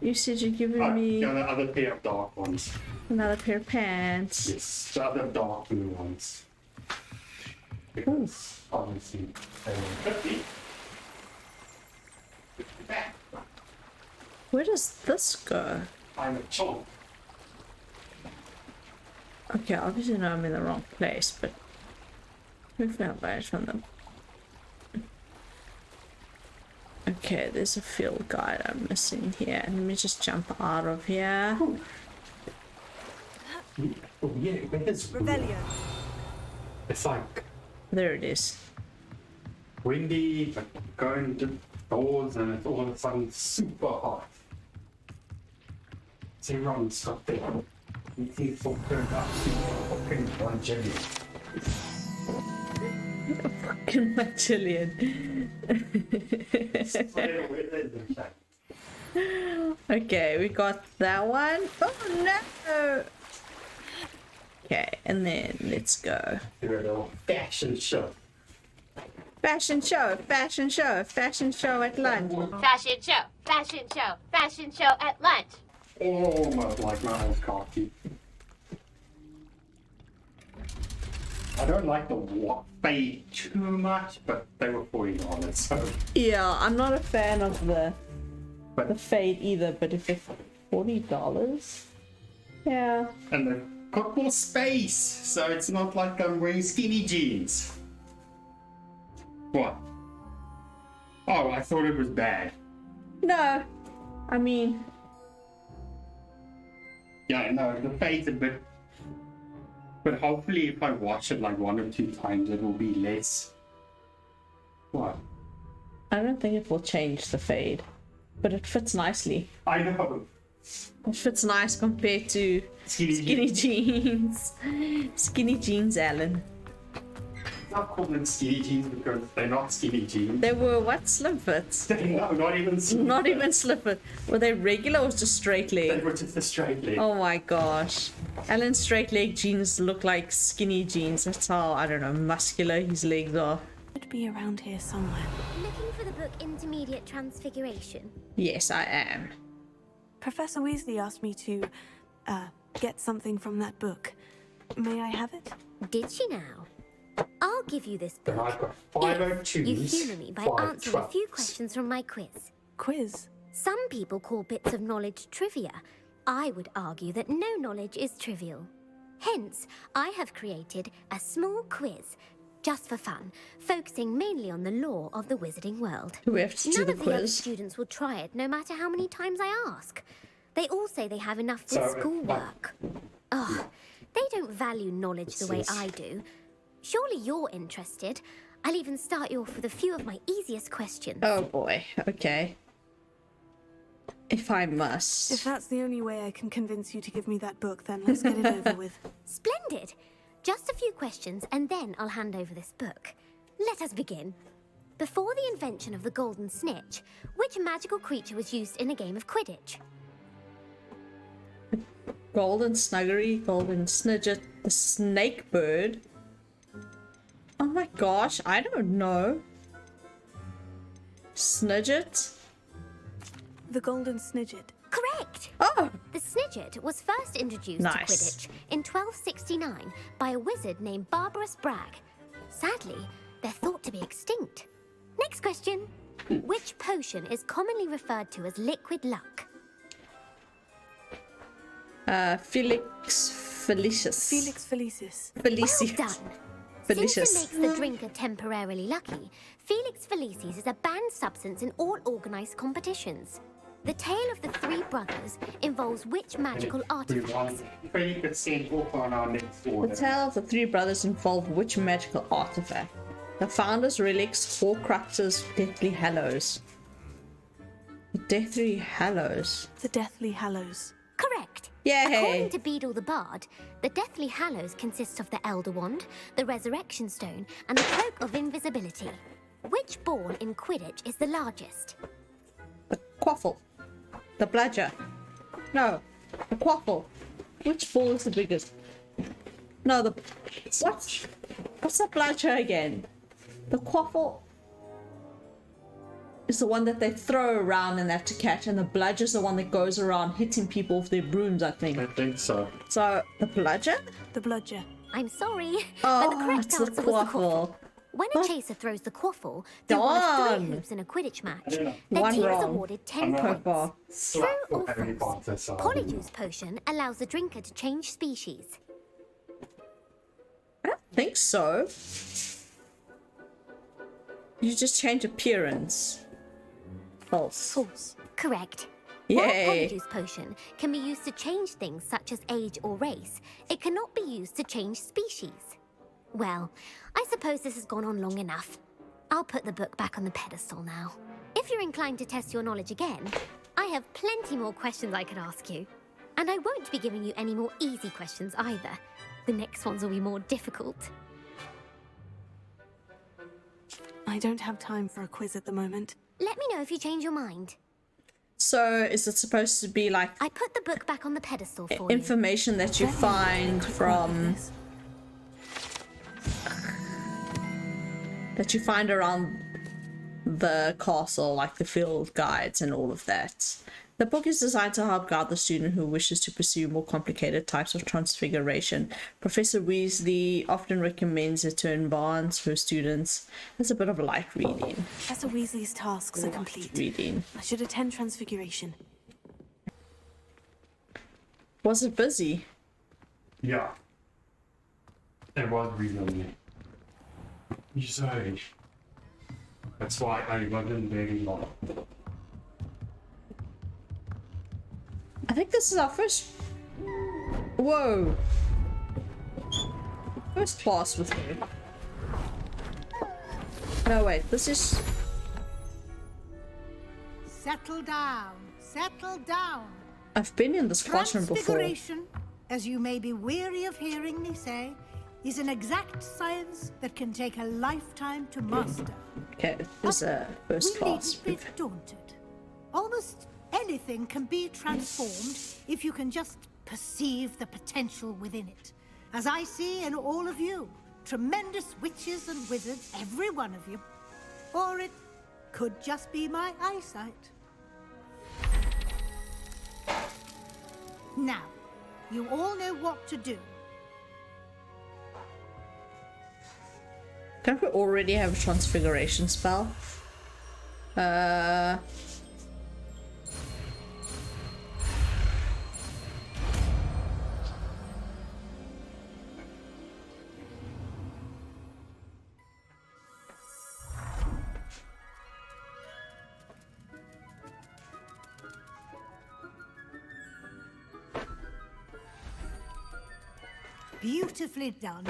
You said you're giving me the other pair of dark ones. another pair of pants. Yes, the other dark blue ones. Because obviously they were 50. Where does this go? I'm a chunk. Okay, obviously now I'm in the wrong place, but who found badge from them? Okay, there's a field guide I'm missing here. Let me just jump out of here. Oh yeah, where's Revelio. It's like there it is. windy, but going to doors and it's all of a sudden super hot. So everyone's got their teeth all turned up to fucking 1 Jillion. Fucking 1 Jillion. Okay, we got that one. Oh no! Okay, and then let's go. Do a little fashion show. Fashion show, fashion show, fashion show at lunch. Fashion show, fashion show, fashion show at lunch. Almost like my old coffee. I don't like the fade too much, but they were $40, so. Yeah, I'm not a fan of the fade either, but if it's $40, yeah. And they've got more space, so it's not like I'm wearing skinny jeans. What? Oh, I thought it was bad. No, I mean. Yeah, no, the fade's a bit. But hopefully, if I watch it like 1 or 2 times, it will be less. What? I don't think it will change the fade, but it fits nicely. I know. It fits nice compared to skinny jeans. Skinny jeans, Alan. Not call them skinny jeans because they're not skinny jeans. They were what? Slim fits? No, not even slim. Not even slim fit. Were they regular or just straight leg? They were just a straight leg. Oh my gosh. Alan's straight leg jeans look like skinny jeans. That's how, I don't know, muscular his legs are. Should be around here somewhere. Looking for the book Intermediate Transfiguration? Yes, I am. Professor Weasley asked me to, get something from that book. May I have it? Did she now? I'll give you this book. Then I've got 502s. You humour me by answering a few questions from my quiz. Quiz? Some people call bits of knowledge trivia. I would argue that no knowledge is trivial. Hence, I have created a small quiz, just for fun, focusing mainly on the lore of the wizarding world. Do we have to do None the of the other quiz? students will try it, no matter how many times I ask. They all say they have enough with schoolwork. Ugh, they don't value knowledge the way I do. Surely you're interested. I'll even start you off with a few of my easiest questions. Oh boy, okay. If I must. If that's the only way I can convince you to give me that book, then let's get it over with. Splendid! Just a few questions, and then I'll hand over this book. Let us begin. Before the invention of the golden snitch, which magical creature was used in a game of Quidditch? Golden Snuggery, Golden Snidget, the Snake Bird. Oh my gosh, I don't know. Snidget? The Golden Snidget. Correct! Oh! The Snidget was first introduced Nice. to Quidditch in 1269 by a wizard named Barbarous Bragg. Sadly, they're thought to be extinct. Next question. Which potion is commonly referred to as liquid luck? Felix Felicis. Felix Felicis. Felicius. Well done. Felicius. Since it makes the drinker temporarily lucky, Felix Felicis is a banned substance in all organised competitions. The tale of the three brothers involves which magical artifacts? The tale of the three brothers involved which magical artifact? The Founder's Relics, Horcruxes, Deathly Hallows. The Deathly Hallows. The Deathly Hallows. Correct. Yay! According to Beedle the Bard, the Deathly Hallows consists of the Elder Wand, the Resurrection Stone, and the Cloak of Invisibility. Which ball in Quidditch is the largest? The Quaffle. The Bludger. No, the Quaffle. Which ball is the biggest? No, the... What? What's the Bludger again? The Quaffle is the one that they throw around and they have to catch, and the Bludger is the one that goes around hitting people with their brooms, I think. I think so. So, the Bludger? The Bludger. I'm sorry, Oh, but the correct it's the answer was the Quaffle. Quaffle. When a chaser throws the Quaffle through one of Darn. 3 hoops in a Quidditch match, Yeah. their One team is wrong. awarded 10 points. Purple. True or Harry false? Potter, so- Polyjuice Potion allows the drinker to change species. I don't think so. You just change appearance. False. False. Correct. Yay. While Polyjuice Potion can be used to change things such as age or race, it cannot be used to change species. Well, I suppose this has gone on long enough. I'll put the book back on the pedestal now. If you're inclined to test your knowledge again, I have plenty more questions I could ask you. And I won't be giving you any more easy questions either. The next ones will be more difficult. I don't have time for a quiz at the moment. Let me know if you change your mind. So, is it supposed to be like I put the book back on the pedestal for you. information that you find from... that you find around the castle, like the field guides and all of that. The book is designed to help guide the student who wishes to pursue more complicated types of transfiguration. Professor Weasley often recommends it to advance her students. It's a bit of a light reading. Professor Weasley's tasks are complete. Reading. I should attend Transfiguration. Was it busy? Yeah. It was reasonably. So, that's why I wasn't very long. I think this is our first... Whoa. First class with her. No, wait, this is... Settle down. Settle down. I've been in this classroom before. Transfiguration, as you may be weary of hearing me say, is an exact science that can take a lifetime to master. Okay, this is a first We class. needn't be daunted. Almost anything can be transformed if you can just perceive the potential within it, as I see in all of you. Tremendous witches and wizards, every one of you. Or it could just be my eyesight. Now, you all know what to do. Don't we already have a transfiguration spell? Beautifully done.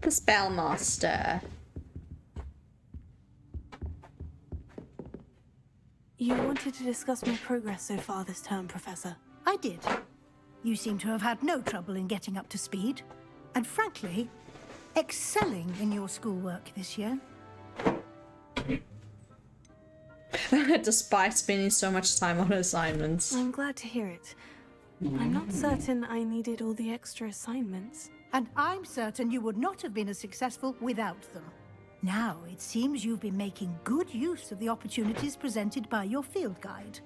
The Spellmaster. You wanted to discuss my progress so far this term, Professor. I did. You seem to have had no trouble in getting up to speed. And frankly, excelling in your schoolwork this year. Despite spending so much time on assignments. I'm glad to hear it. I'm not certain I needed all the extra assignments. And I'm certain you would not have been as successful without them. Now, it seems you've been making good use of the opportunities presented by your field guide.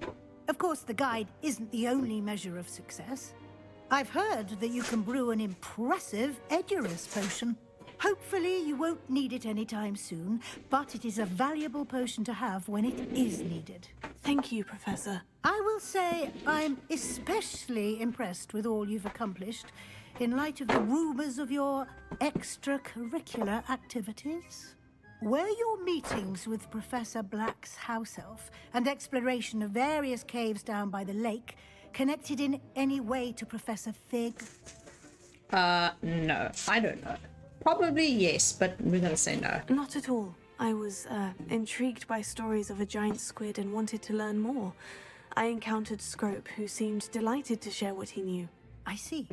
Of course, the guide isn't the only measure of success. I've heard that you can brew an impressive Edurus potion. Hopefully, you won't need it anytime soon, but it is a valuable potion to have when it is needed. Thank you, Professor. I will say I'm especially impressed with all you've accomplished in light of the rumors of your extracurricular activities. Were your meetings with Professor Black's house elf and exploration of various caves down by the lake connected in any way to Professor Fig? No, I don't know. Probably yes, but we're gonna say no. Not at all. I was intrigued by stories of a giant squid and wanted to learn more. I encountered Scrope, who seemed delighted to share what he knew. I see.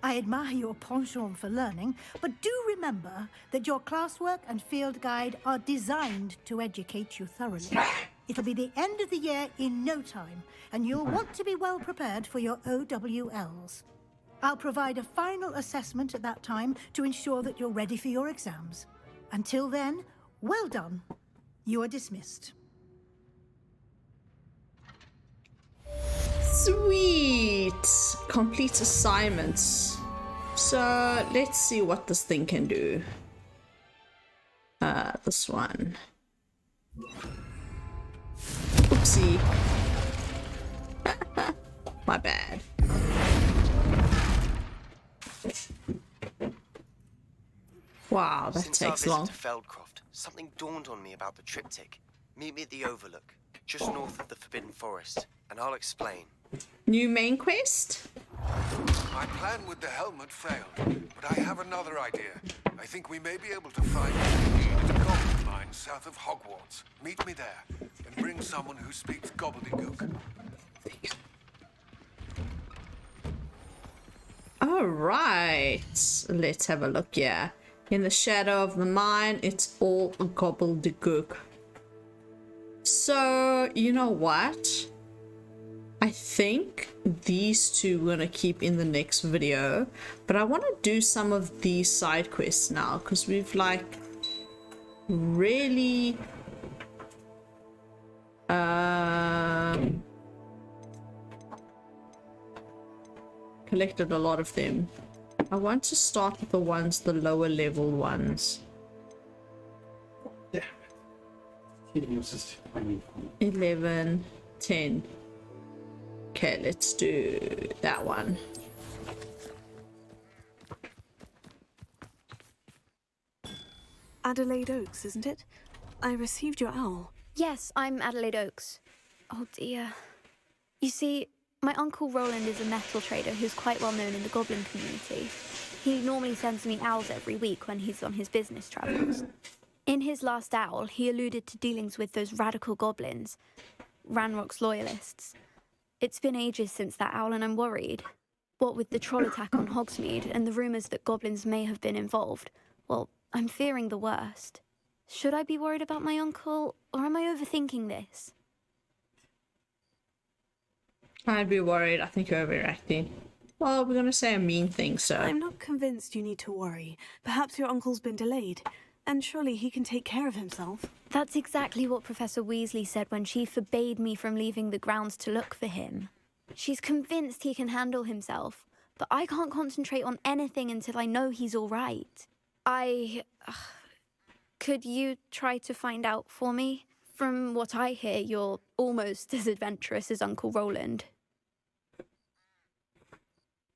I admire your penchant for learning, but do remember that your classwork and field guide are designed to educate you thoroughly. It'll be the end of the year in no time, and you'll want to be well prepared for your OWLs. I'll provide a final assessment at that time to ensure that you're ready for your exams. Until then, well done. You are dismissed. Sweet! Complete assignments. So let's see what this thing can do. This one. Oopsie. My bad. Wow, that Since takes our long. visit to Feldcroft, something dawned on me about the triptych. Meet me at the Overlook, just north of the Forbidden Forest, and I'll explain. New main quest? My plan with the helmet failed, but I have another idea. I think we may be able to find a lead at a goblin mine south of Hogwarts. Meet me there, and bring someone who speaks gobbledygook. All right, let's have a look here. In the shadow of the mine, it's all gobbledygook. So, you know what? I think these two we're gonna keep in the next video, but I want to do some of these side quests now because we've like really collected a lot of them. I want to start with the ones, the lower level ones. Damn it. 11, 10. Okay, let's do that one. Adelaide Oaks, isn't it? I received your owl. Yes, I'm Adelaide Oaks. Oh dear. You see, my uncle Rowland is a metal trader who's quite well known in the goblin community. He normally sends me owls every week when he's on his business travels. In his last owl, he alluded to dealings with those radical goblins, Ranrock's loyalists. It's been ages since that owl and I'm worried. What with the troll attack on Hogsmeade and the rumours that goblins may have been involved, well, I'm fearing the worst. Should I be worried about my uncle, or am I overthinking this? I'd be worried. I think you're overreacting. Well, we're gonna say a mean thing, so... I'm not convinced you need to worry. Perhaps your uncle's been delayed, and surely he can take care of himself. That's exactly what Professor Weasley said when she forbade me from leaving the grounds to look for him. She's convinced he can handle himself, but I can't concentrate on anything until I know he's all right. Could you try to find out for me? From what I hear, you're almost as adventurous as Uncle Rowland.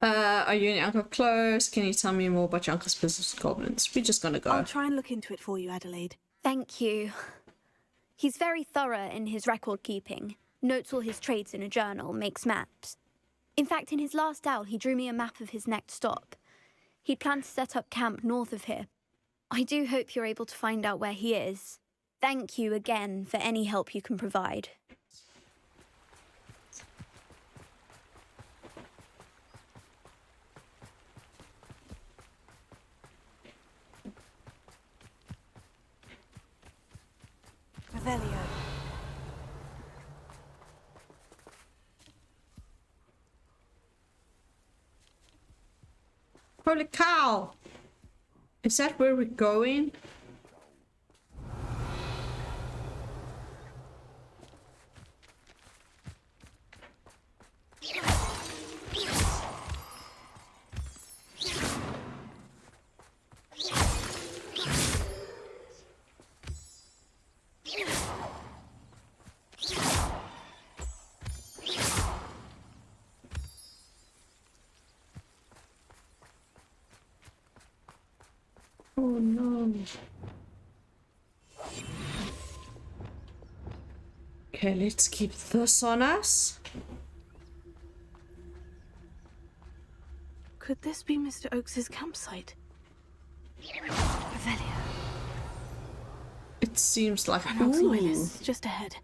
Are you and your uncle close? Can you tell me more about your uncle's business with goblins? We're just gonna go. I'll try and look into it for you, Adelaide. Thank you. He's very thorough in his record keeping. Notes all his trades in a journal, makes maps. In fact, in his last owl, he drew me a map of his next stop. He planned to set up camp north of here. I do hope you're able to find out where he is. Thank you again for any help you can provide. Revelio. Holy cow! Is that where we're going? Oh no. Okay, let's keep this on us. Could this be Mr. Oakes's campsite? Revelio. It seems like Loyalists just ahead.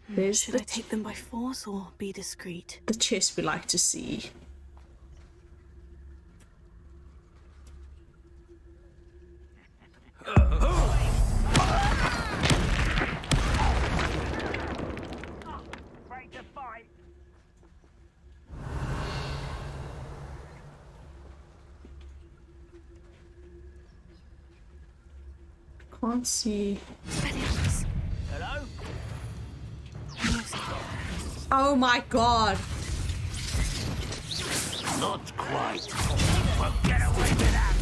There's Should I take them by force or be discreet? The chest we like to see. Can't see. Hello? Oh my god. Not quite. We'll get away with that.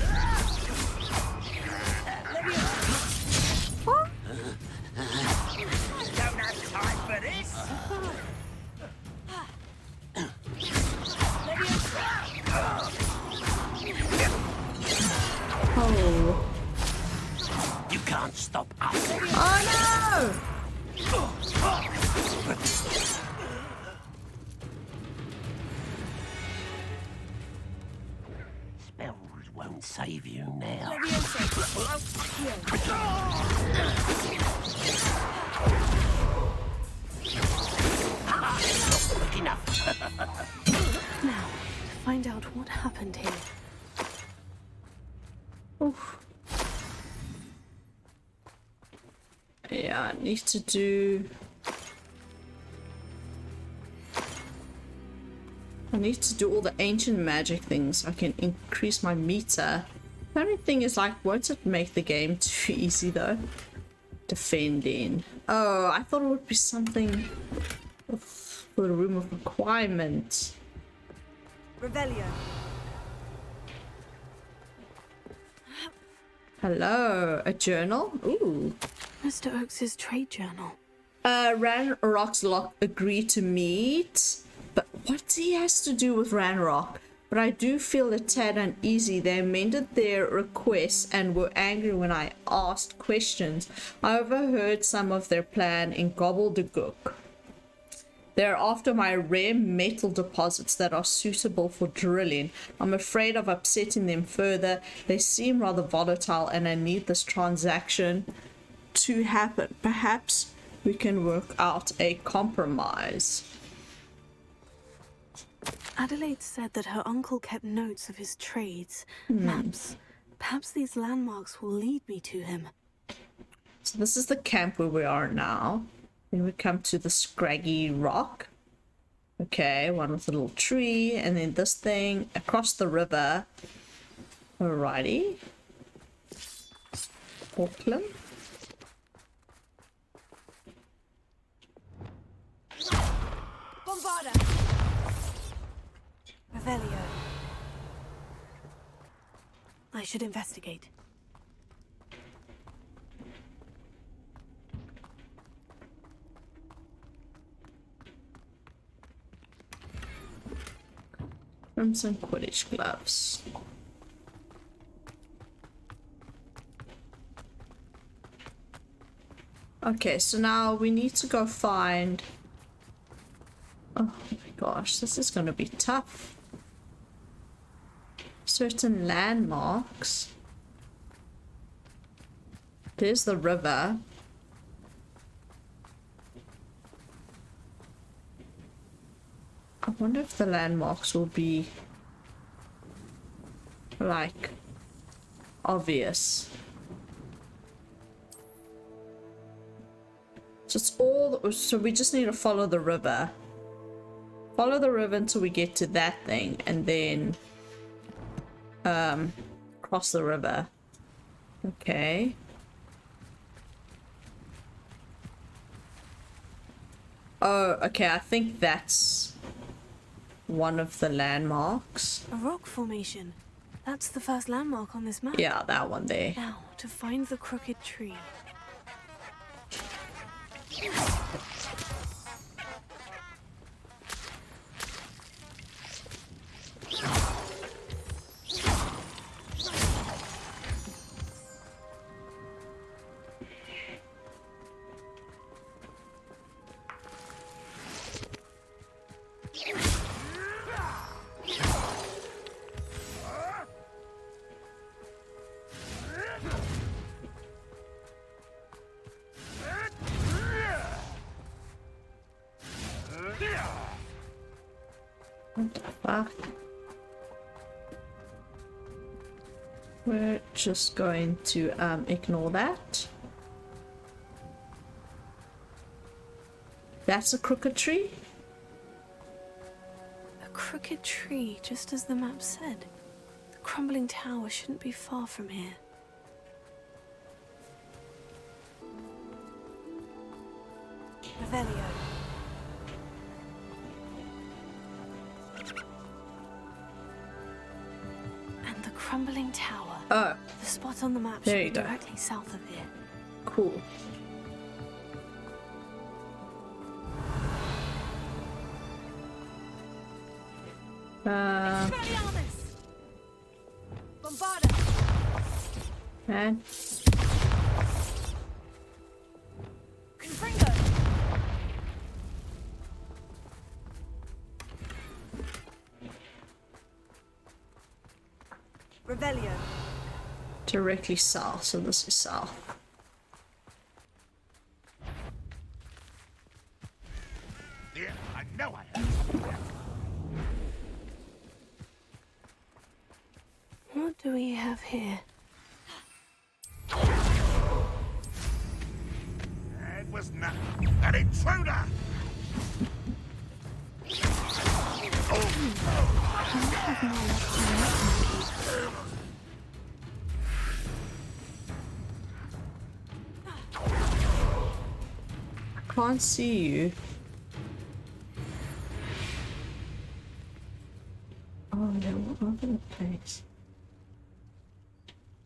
What? Don't have time for this. Oh. You can't stop us. Oh no! Spells won't save you now. Quick enough. Now, to find out what happened here. Oof. Yeah, I need to do... I need to do all the ancient magic things so I can increase my meter. The only thing is, like, won't it make the game too easy though? Defending. Oh, I thought it would be something for the room of requirement. Revelio. Hello, a journal? Ooh. Mr. Oakes's trade journal. Ranrock's Lock agreed to meet, but what he has to do with Ranrock? But I do feel a tad uneasy. They amended their requests and were angry when I asked questions. I overheard some of their plan in Gobbledygook. They're after my rare metal deposits that are suitable for drilling. I'm afraid of upsetting them further. They seem rather volatile and I need this transaction to happen. Perhaps we can work out a compromise. Adelaide said that her uncle kept notes of his trades, maps. Perhaps these landmarks will lead me to him. So this is the camp where we are now. Then we come to the scraggy rock. Okay, one with a little tree, and then this thing across the river. Alrighty. Auckland. Bombarda! Revelio. I should investigate. Crimson Quidditch gloves. Okay, so now we need to go find... Oh my gosh, this is gonna be tough. Certain landmarks. There's the river. I wonder if the landmarks will be like obvious. So it's all, so we just need to follow the river. Follow the river until we get to that thing, and then cross the river. Okay. Oh, okay, I think that's one of the landmarks. A rock formation. That's the first landmark on this map. Yeah, that one there. Now, to find the crooked tree. What the fuck? We're just going to ignore that. That's a crooked tree? A crooked tree, just as the map said. The crumbling tower shouldn't be far from here. Revelio. And the crumbling tower. Oh. The spot on the map There should you be go. directly south of here. Cool. Man. Revelio. Directly south, so this is south. Yeah, I know I have. What do we have here? It was nothing. An intruder! I can't see you. Oh, they're all over the place.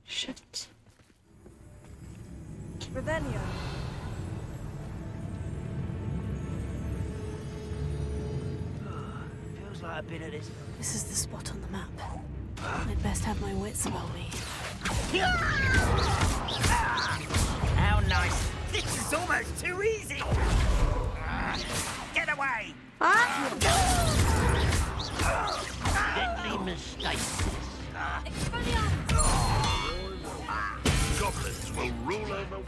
Shit. Revelio. Feels like I've been at this. This is the spot on the map. I'd best have my wits about me. How nice. This is almost too easy. Get away. Deadly mistake. Goblins will rule over women.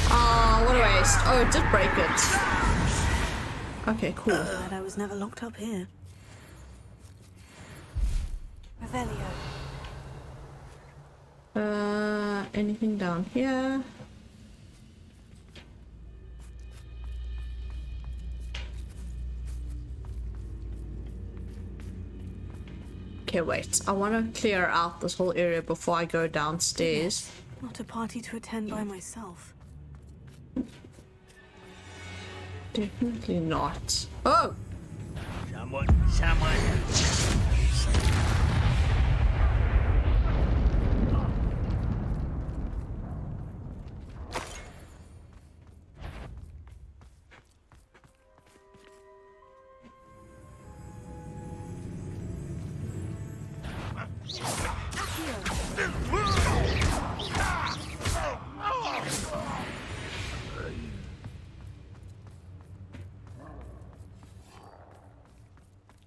Oh, what a waste. Oh, it did break it. Okay, cool. Glad I was never locked up here. Revelio. Anything down here? Okay, wait. I want to clear out this whole area before I go downstairs. Not a party to attend by myself. Definitely not. Oh! Someone.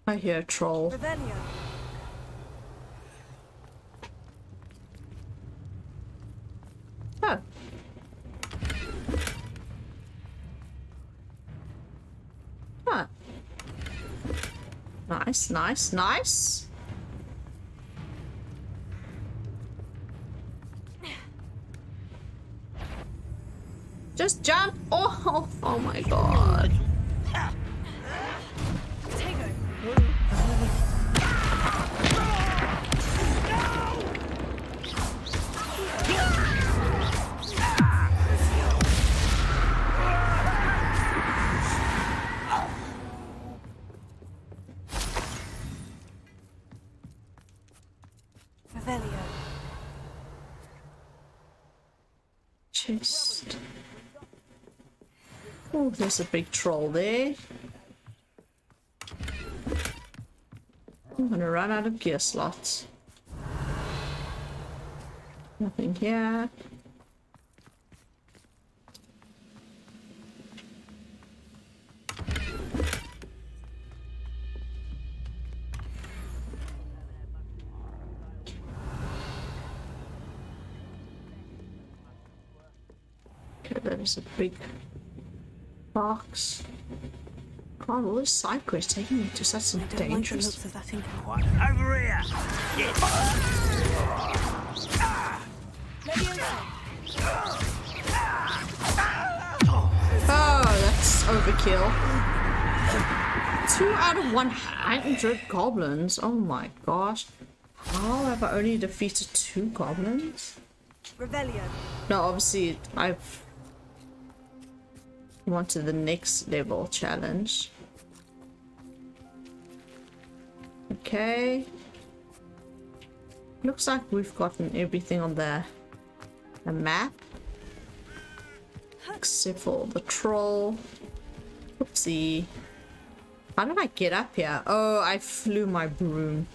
I hear a troll. Revelio. Oh. Huh. Nice, nice, nice. Just jump. Oh my god. Chest. Oh, there's a big troll there. I'm gonna run out of gear slots. Nothing here. Okay, there's a big box. God, all this side quest taking me to such a dangerous. What? Over here! Oh, that's overkill. 2 out of 100 goblins. Oh my gosh. How have I only defeated 2 goblins? Revelio. No, obviously I've wanted the next level challenge. Okay. Looks like we've gotten everything on the map. Except for the troll. Oopsie. How did I get up here? Oh, I flew my broom.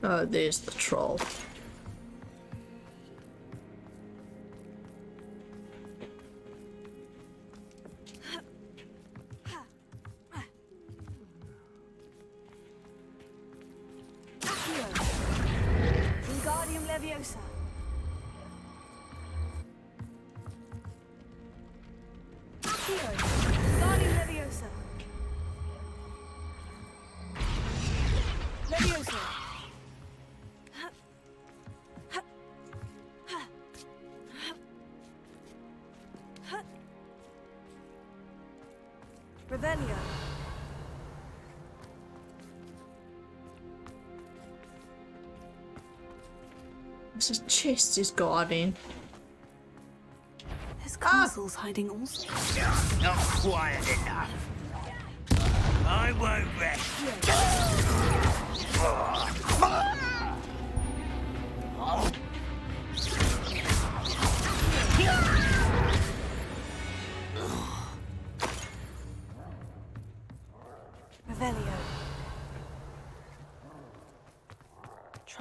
Oh, there's the troll. Wingardium Leviosa. Wingardium Leviosa. Leviosa. Revelio. There's a chest is guarding. There's castles hiding also. Not quiet enough. I won't rest. Revelio.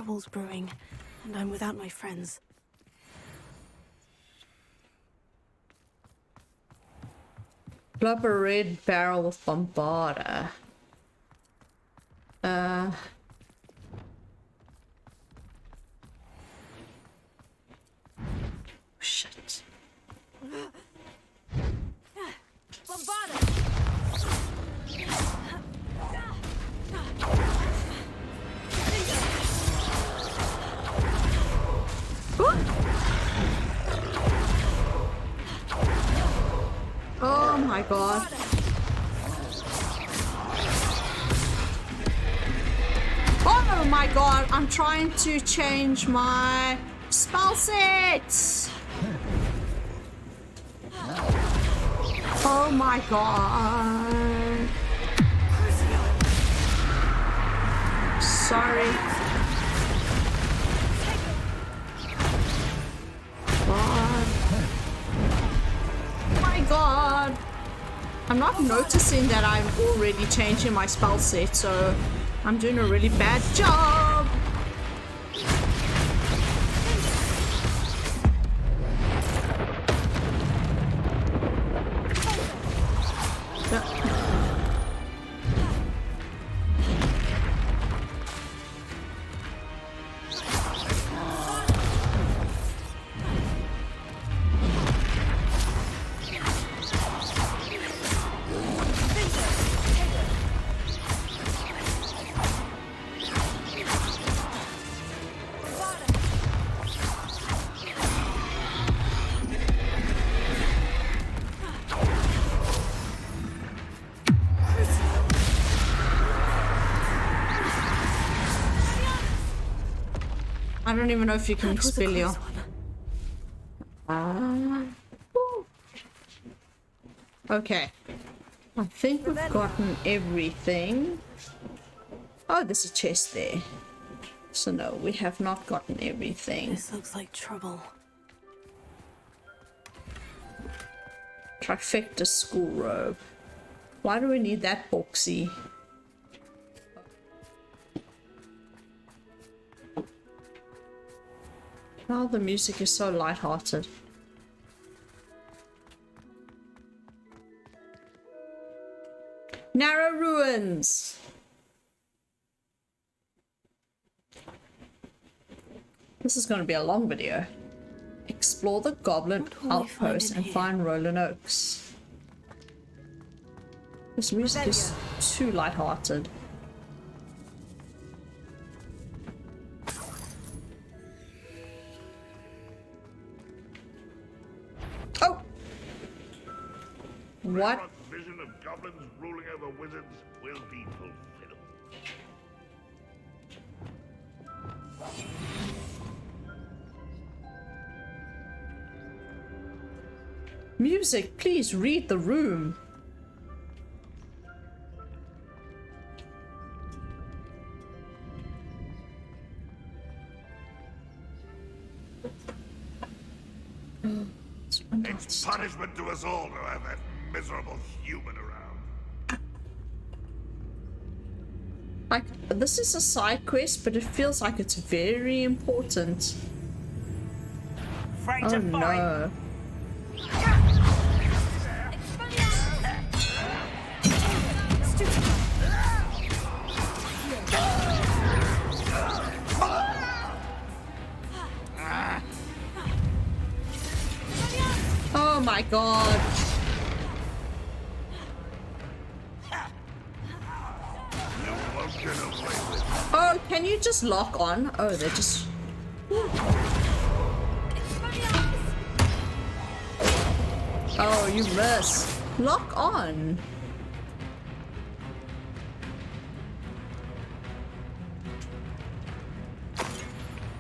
trouble's brewing, and I'm without my friends. Plop a red barrel with bombarder. Shit. Oh my god. Oh my god, I'm trying to change my spell sets. Oh my god. Sorry. God. Oh my god. I'm not noticing that I'm already changing my spell set, so I'm doing a really bad job. I don't even know if you can expel you. Okay. I think we've gotten everything. Oh, there's a chest there. So no, we have not gotten everything. This looks like trouble. Trifecta school robe. Why do we need that boxy? Oh, the music is so light-hearted. Narrow ruins. This is going to be a long video. Explore the Goblin outpost and find Rowland Oaks. This music is too light-hearted. Oh! What? Vision of goblins ruling over wizards will be fulfilled. Music, please read the room. It's punishment to us all to have that miserable human around. Like, this is a side quest, but it feels like it's very important. Oh no. Oh my god. Oh, can you just lock on? Oh, they're just... Oh, you missed. Lock on.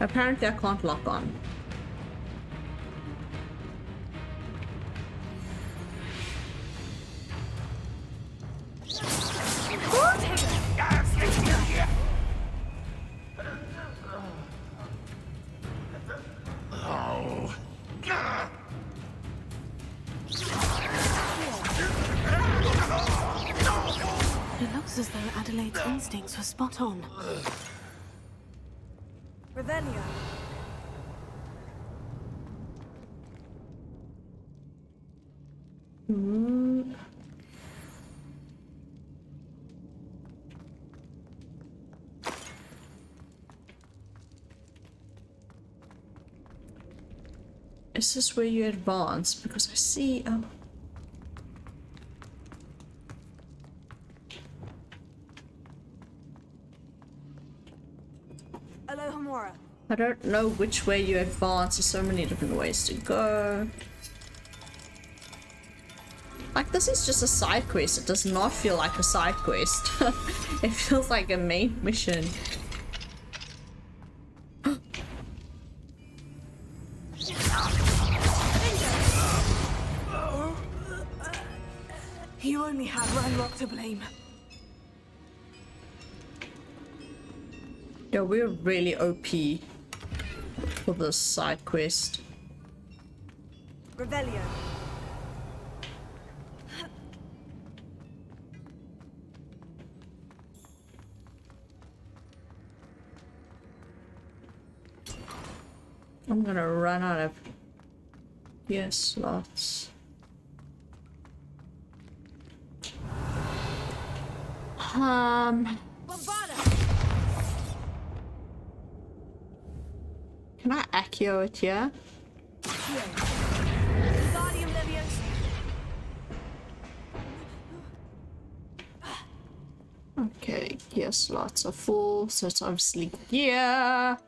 Apparently I can't lock on. It looks as though Adelaide's instincts were spot on. Revelio. Is this where you advance? Because I see Alohomora. I don't know which way you advance. There's so many different ways to go. Like, this is just a side quest. It does not feel like a side quest. It feels like a main mission. You only had Ranrock to blame. Yeah, we're really OP for this side quest. Revelio. I'm gonna run out of slots. Can I accio it here? Okay, gear slots are full, so it's obviously gear.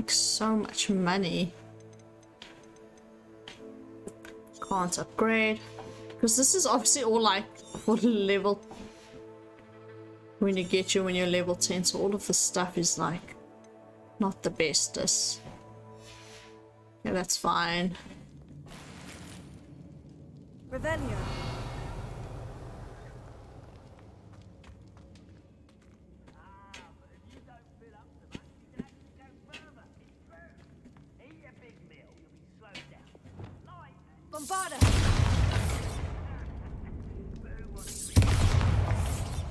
So much money. Can't upgrade because this is obviously all like for level when you're level 10, so all of the stuff is like not the bestest. Yeah, that's fine. Revelio.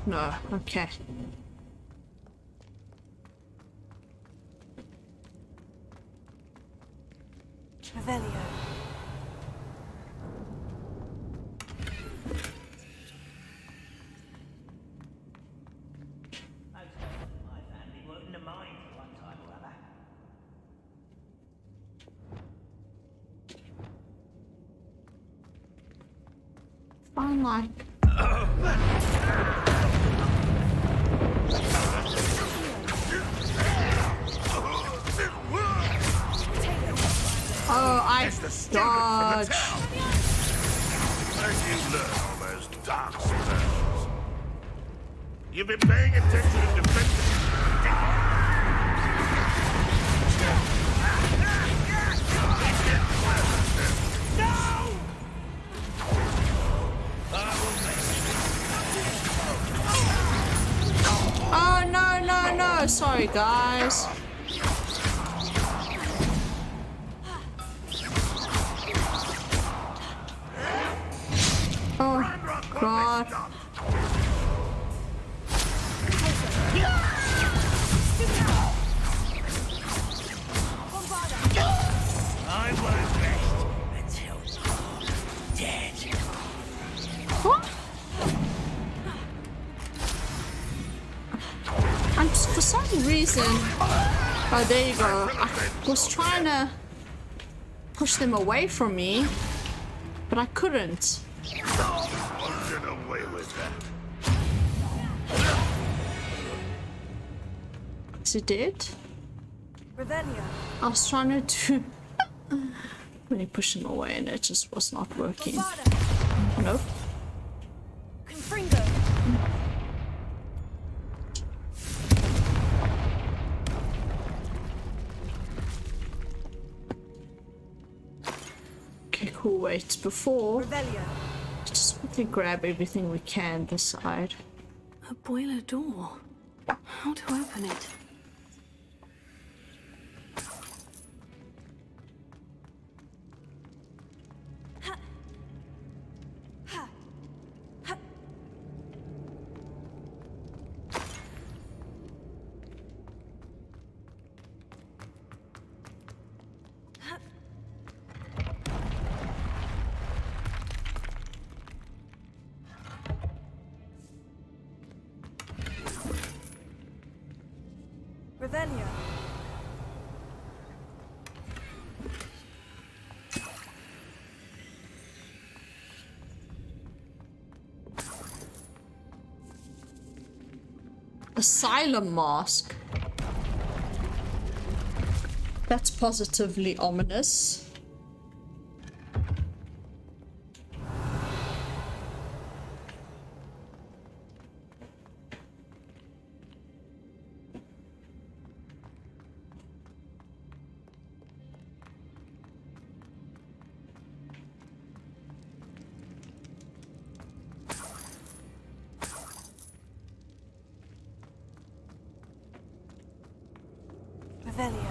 No, okay. Revelio. Fine, like. Oh, I dodged. As you learn all those dark spells. You've been paying attention to defensive. No! Oh no, no, no! Sorry, guys. Oh God. I won't rest until you're dead. What? And for some reason, oh, there you go. I was trying to push them away from me, but I couldn't. Get away with that. Is it dead? Revelio. I was trying to do When you push him away and it just was not working. Nope. Okay, cool. Wait, before... Just quickly grab everything we can this side. A boiler door. How to open it? Revelio. Asylum mask. That's positively ominous. Revelio.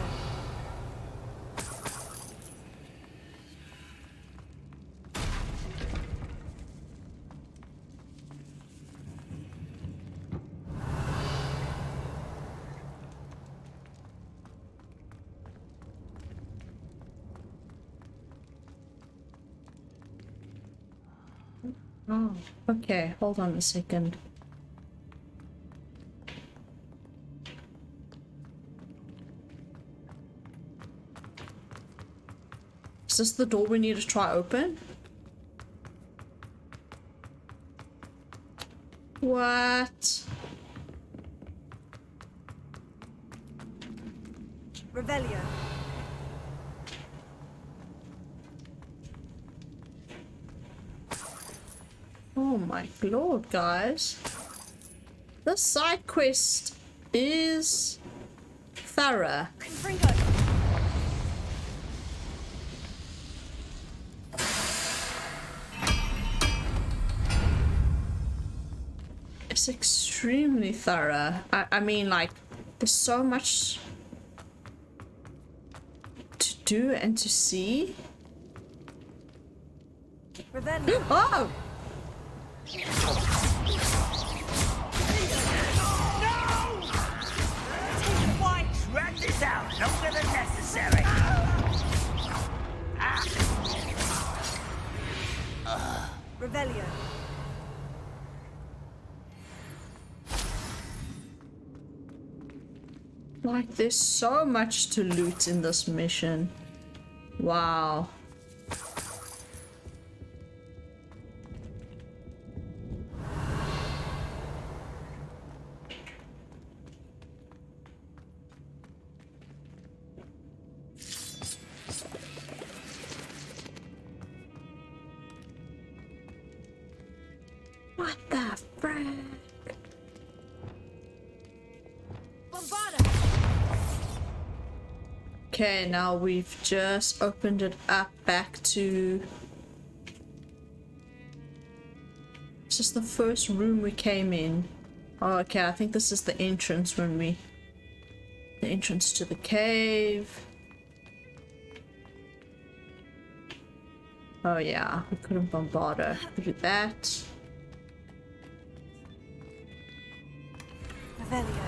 Oh, okay, hold on a second. Is this the door we need to try open? What? Revelio. Oh my lord, guys. This side quest is thorough. It's extremely thorough. I mean, like, there's so much to do and to see. Revelio. Oh! Take one, drag this out longer than necessary. Revelio. Like, there's so much to loot in this mission. Wow. What the frick? Okay, now we've just opened it up back to... It's just the first room we came in. Oh, okay, I think this is the entrance when we... The entrance to the cave. Oh yeah, we couldn't bombard her through that. Revelio.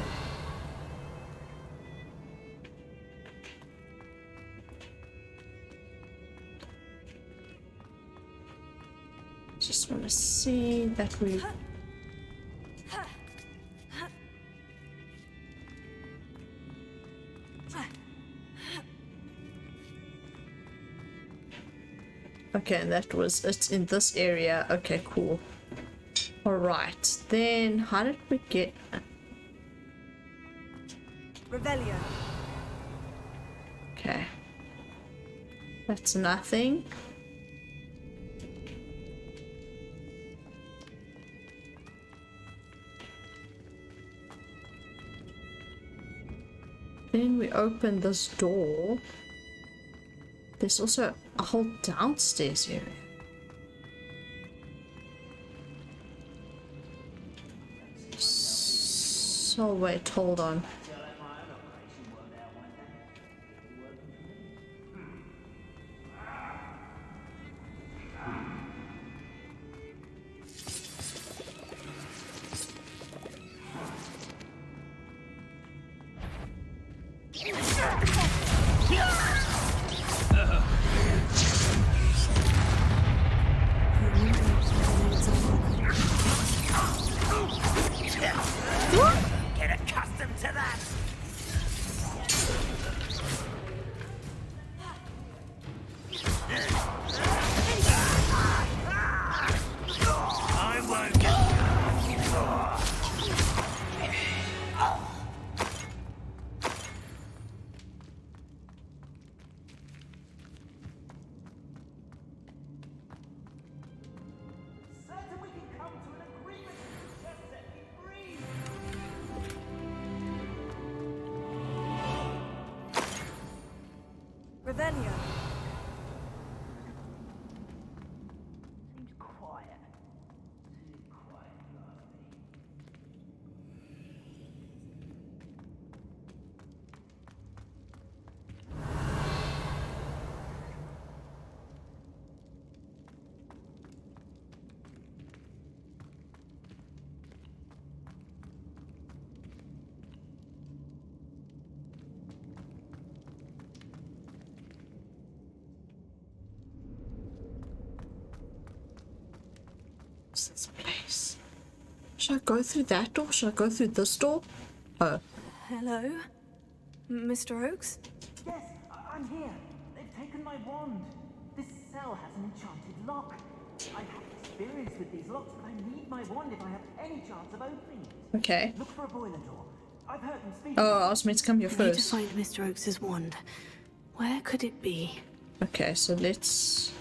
Just want to see that we... Okay, and that was it in this area. Okay, cool. Alright, then how did we get... Revelio. Okay. That's nothing. Then we open this door. There's also a whole downstairs area. So wait, hold on. Get accustomed to that. I won't get Ravenia. Seems quiet. Too quiet, lovely. What's this place? Should I go through that door? Should I go through this door? Oh. Hello? Mr. Oakes? Yes, I'm here. They've taken my wand. This cell has an enchanted lock. I have experience with these locks, but I need my wand if I have any chance of opening it. Okay. Look for a boiler door. I've heard them speak. Oh, I was meant to come here I need to first. find Mr. Oakes' wand. Where could it be? Okay, so let's...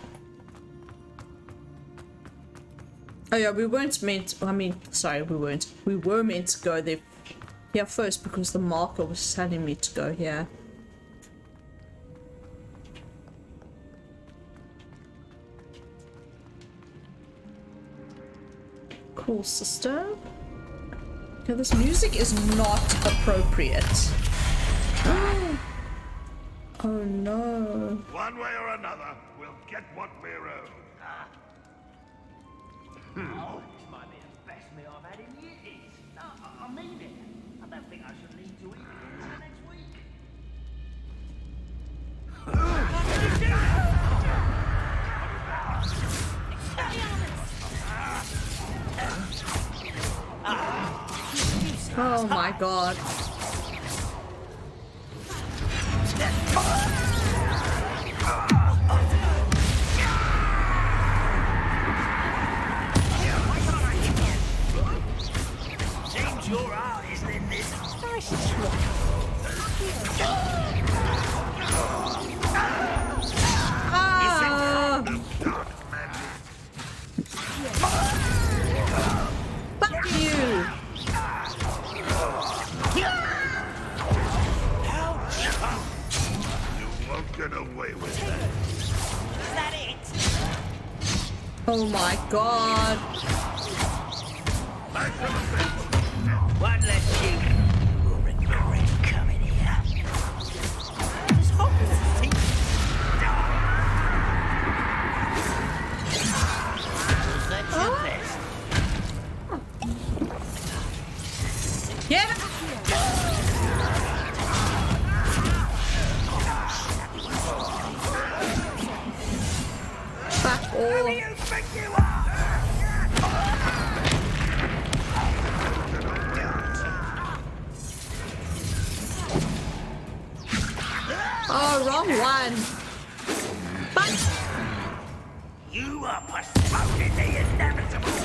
Oh yeah, we weren't meant... I mean, sorry, we weren't. We were meant to go there here first because the marker was telling me to go here. Cool, sister. Okay, this music is not appropriate. Oh no. One way or another, we'll get what we're owed. Oh, this might be the best meal I've had in years. No, I mean it. I don't think I should leave to eat it until next week. Oh my god. Seems your art is in this. Fuck you! You won't get away with that. Is that it? Oh my god. One less you will regret coming here. Just Hogwarts team. That's your best. Yeah. Fuck Who do all. you think you are? Oh, wrong one. Fuck. You are postponing the inevitable.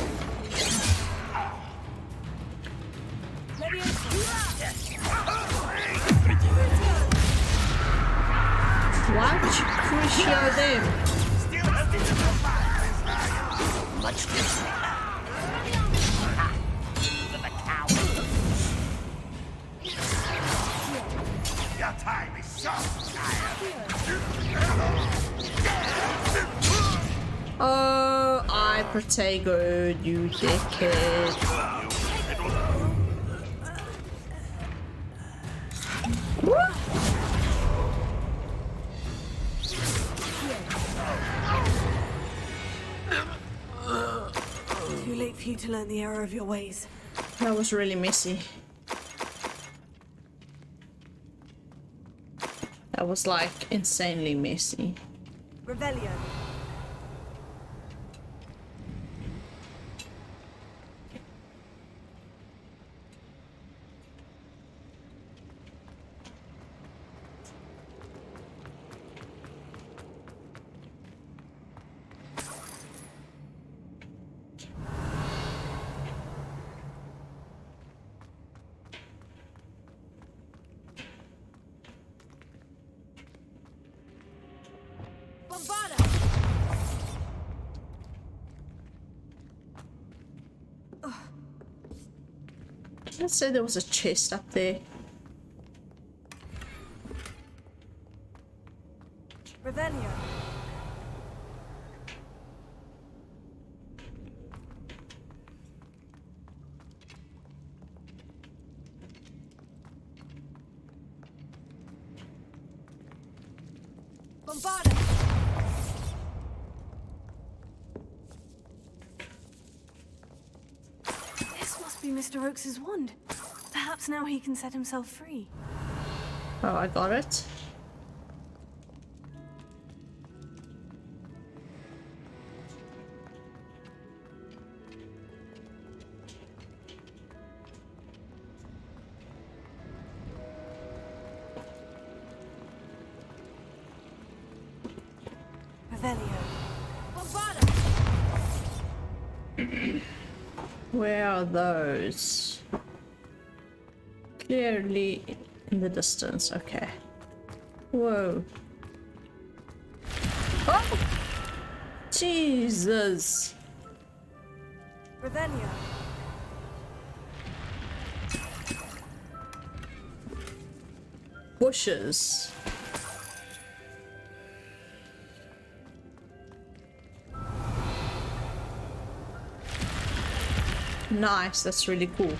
Why would you push Show them. Still hoping to survive, much this. The cowards. Your time is so tired. Oh, I Protego, you dickhead. Too late for you to learn the error of your ways. That was really messy. That was like insanely messy. Revelio. Let's say there was a chest up there. Revelio. Bombarda. This must be Mr. Oakes's wand. Perhaps now he can set himself free. Oh, I got it. Where are those? Clearly in the distance. Okay. Whoa. Oh! Jesus. Revelio. Bushes. Nice, that's really cool.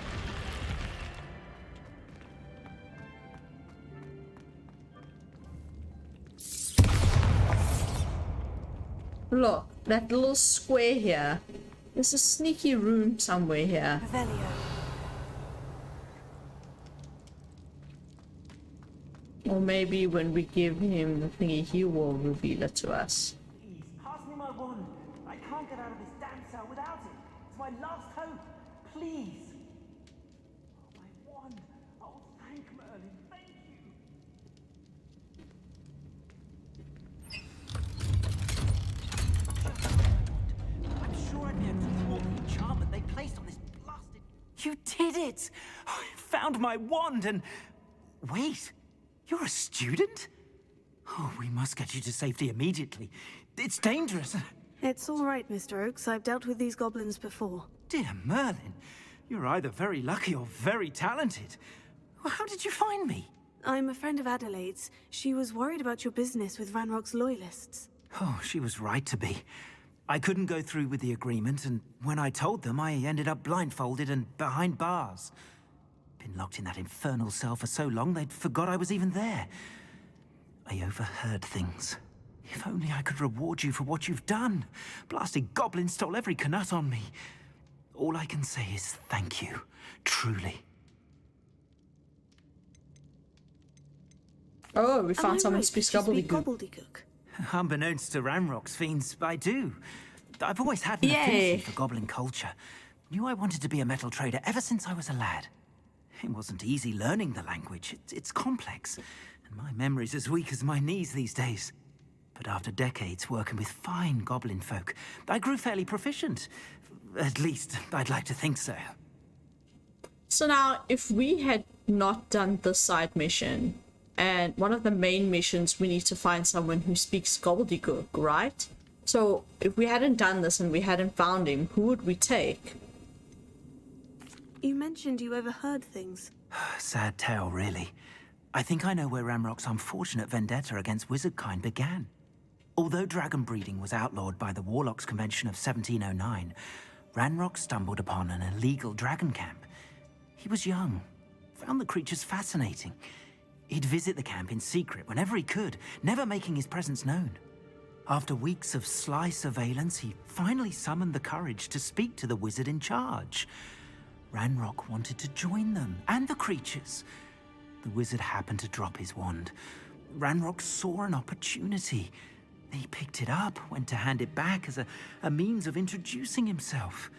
Look, that little square here. There's a sneaky room somewhere here. Revelio. Or maybe when we give him the thingy, he will reveal it to us. Please, pass me my wand. I can't get out of this damn cell without it. It's my last hope. Please. Oh, my wand. Oh, thank Merlin. Thank you. I'm sure I'd be able to thwart the enchantment they placed on this blasted... You did it! I found my wand and... Wait. You're a student? Oh, we must get you to safety immediately. It's dangerous. It's all right, Mr. Oakes. I've dealt with these goblins before. Dear Merlin, you're either very lucky or very talented. Well, how did you find me? I'm a friend of Adelaide's. She was worried about your business with Ranrock's loyalists. Oh, she was right to be. I couldn't go through with the agreement, and when I told them, I ended up blindfolded and behind bars. Been locked in that infernal cell for so long, they'd forgot I was even there. I overheard things. If only I could reward you for what you've done. Blasted goblin stole every canut on me. All I can say is thank you, truly. Oh, we found someone who speaks gobbledygook. Unbeknownst to Ranrock's fiends, I do. I've always had an affinity for goblin culture. Knew I wanted to be a metal trader ever since I was a lad. It wasn't easy learning the language. It's complex, and my memory's as weak as my knees these days. But after decades working with fine goblin folk, I grew fairly proficient. At least, I'd like to think so. So now, if we had not done the side mission, and one of the main missions, we need to find someone who speaks gobbledygook, right? So if we hadn't done this and we hadn't found him, who would we take? You mentioned you overheard things. Sad tale, really. I think I know where Ranrock's unfortunate vendetta against wizardkind began. Although dragon breeding was outlawed by the Warlocks Convention of 1709, Ranrock stumbled upon an illegal dragon camp. He was young, found the creatures fascinating. He'd visit the camp in secret whenever he could, never making his presence known. After weeks of sly surveillance, he finally summoned the courage to speak to the wizard in charge. Ranrock wanted to join them, and the creatures. The wizard happened to drop his wand. Ranrock saw an opportunity. He picked it up, went to hand it back as a means of introducing himself.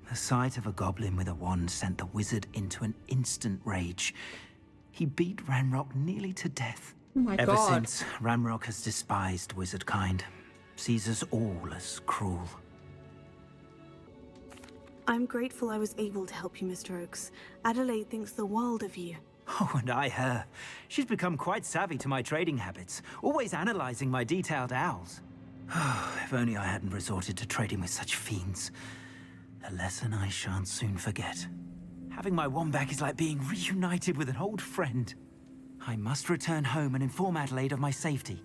The sight of a goblin with a wand sent the wizard into an instant rage. He beat Ranrock nearly to death. Oh my Ever God. since, Ranrock has despised wizardkind, sees us all as cruel. I'm grateful I was able to help you, Mr. Oakes. Adelaide thinks the world of you. Oh, and I her. She's become quite savvy to my trading habits, always analyzing my detailed owls. If only I hadn't resorted to trading with such fiends. A lesson I shan't soon forget. Having my wand back is like being reunited with an old friend. I must return home and inform Adelaide of my safety.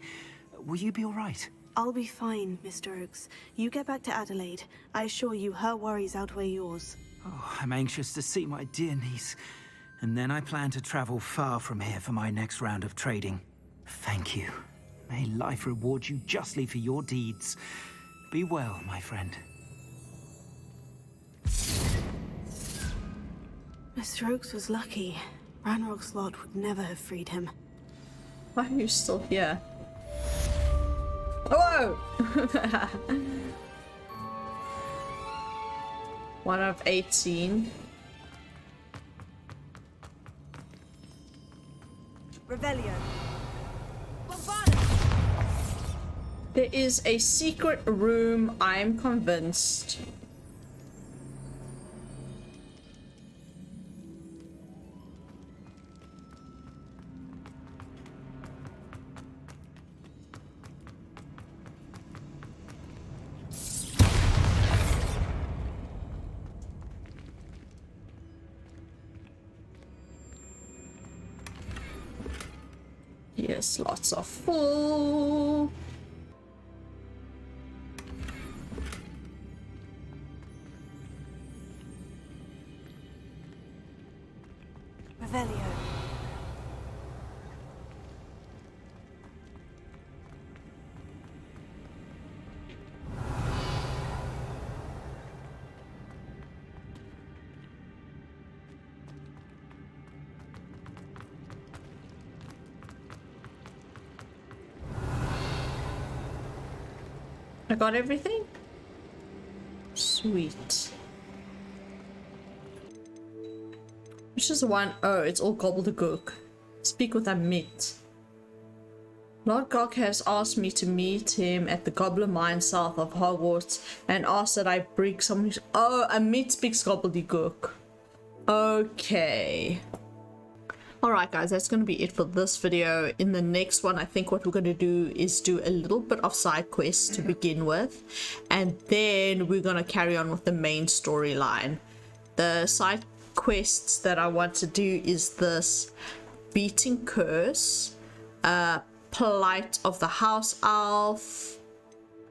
Will you be all right? I'll be fine, Mr. Oakes. You get back to Adelaide. I assure you her worries outweigh yours. Oh, I'm anxious to see my dear niece. And then I plan to travel far from here for my next round of trading. Thank you. May life reward you justly for your deeds. Be well, my friend. Mr. Oakes was lucky. Ranrock's lot would never have freed him. Why are you still here? Whoa! 1 of 18. Revelio. There is a secret room, I'm convinced. Yes, lots of full. Revelio. I got everything? Sweet. Which is the one? Oh, it's all gobbledygook. Speak with a meat. Lord Gok has asked me to meet him at the Goblin Mine south of Hogwarts and asked that I bring some. Oh, a meat speaks gobbledygook. Okay. Alright guys, that's going to be it for this video. In the next one, I think what we're going to do is do a little bit of side quests to begin with. And then we're going to carry on with the main storyline. The side quests that I want to do is this Beating Curse, Plight of the House Elf,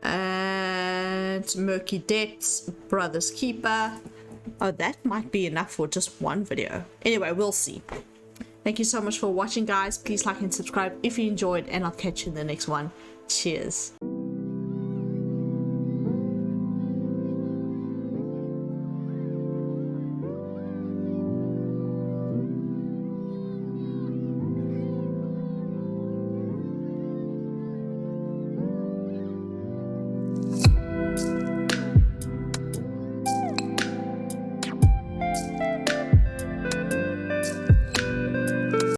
and Murky Depths, Brother's Keeper. Oh, that might be enough for just one video. Anyway, we'll see. Thank you so much for watching, guys. Please like and subscribe if you enjoyed, and I'll catch you in the next one. Cheers.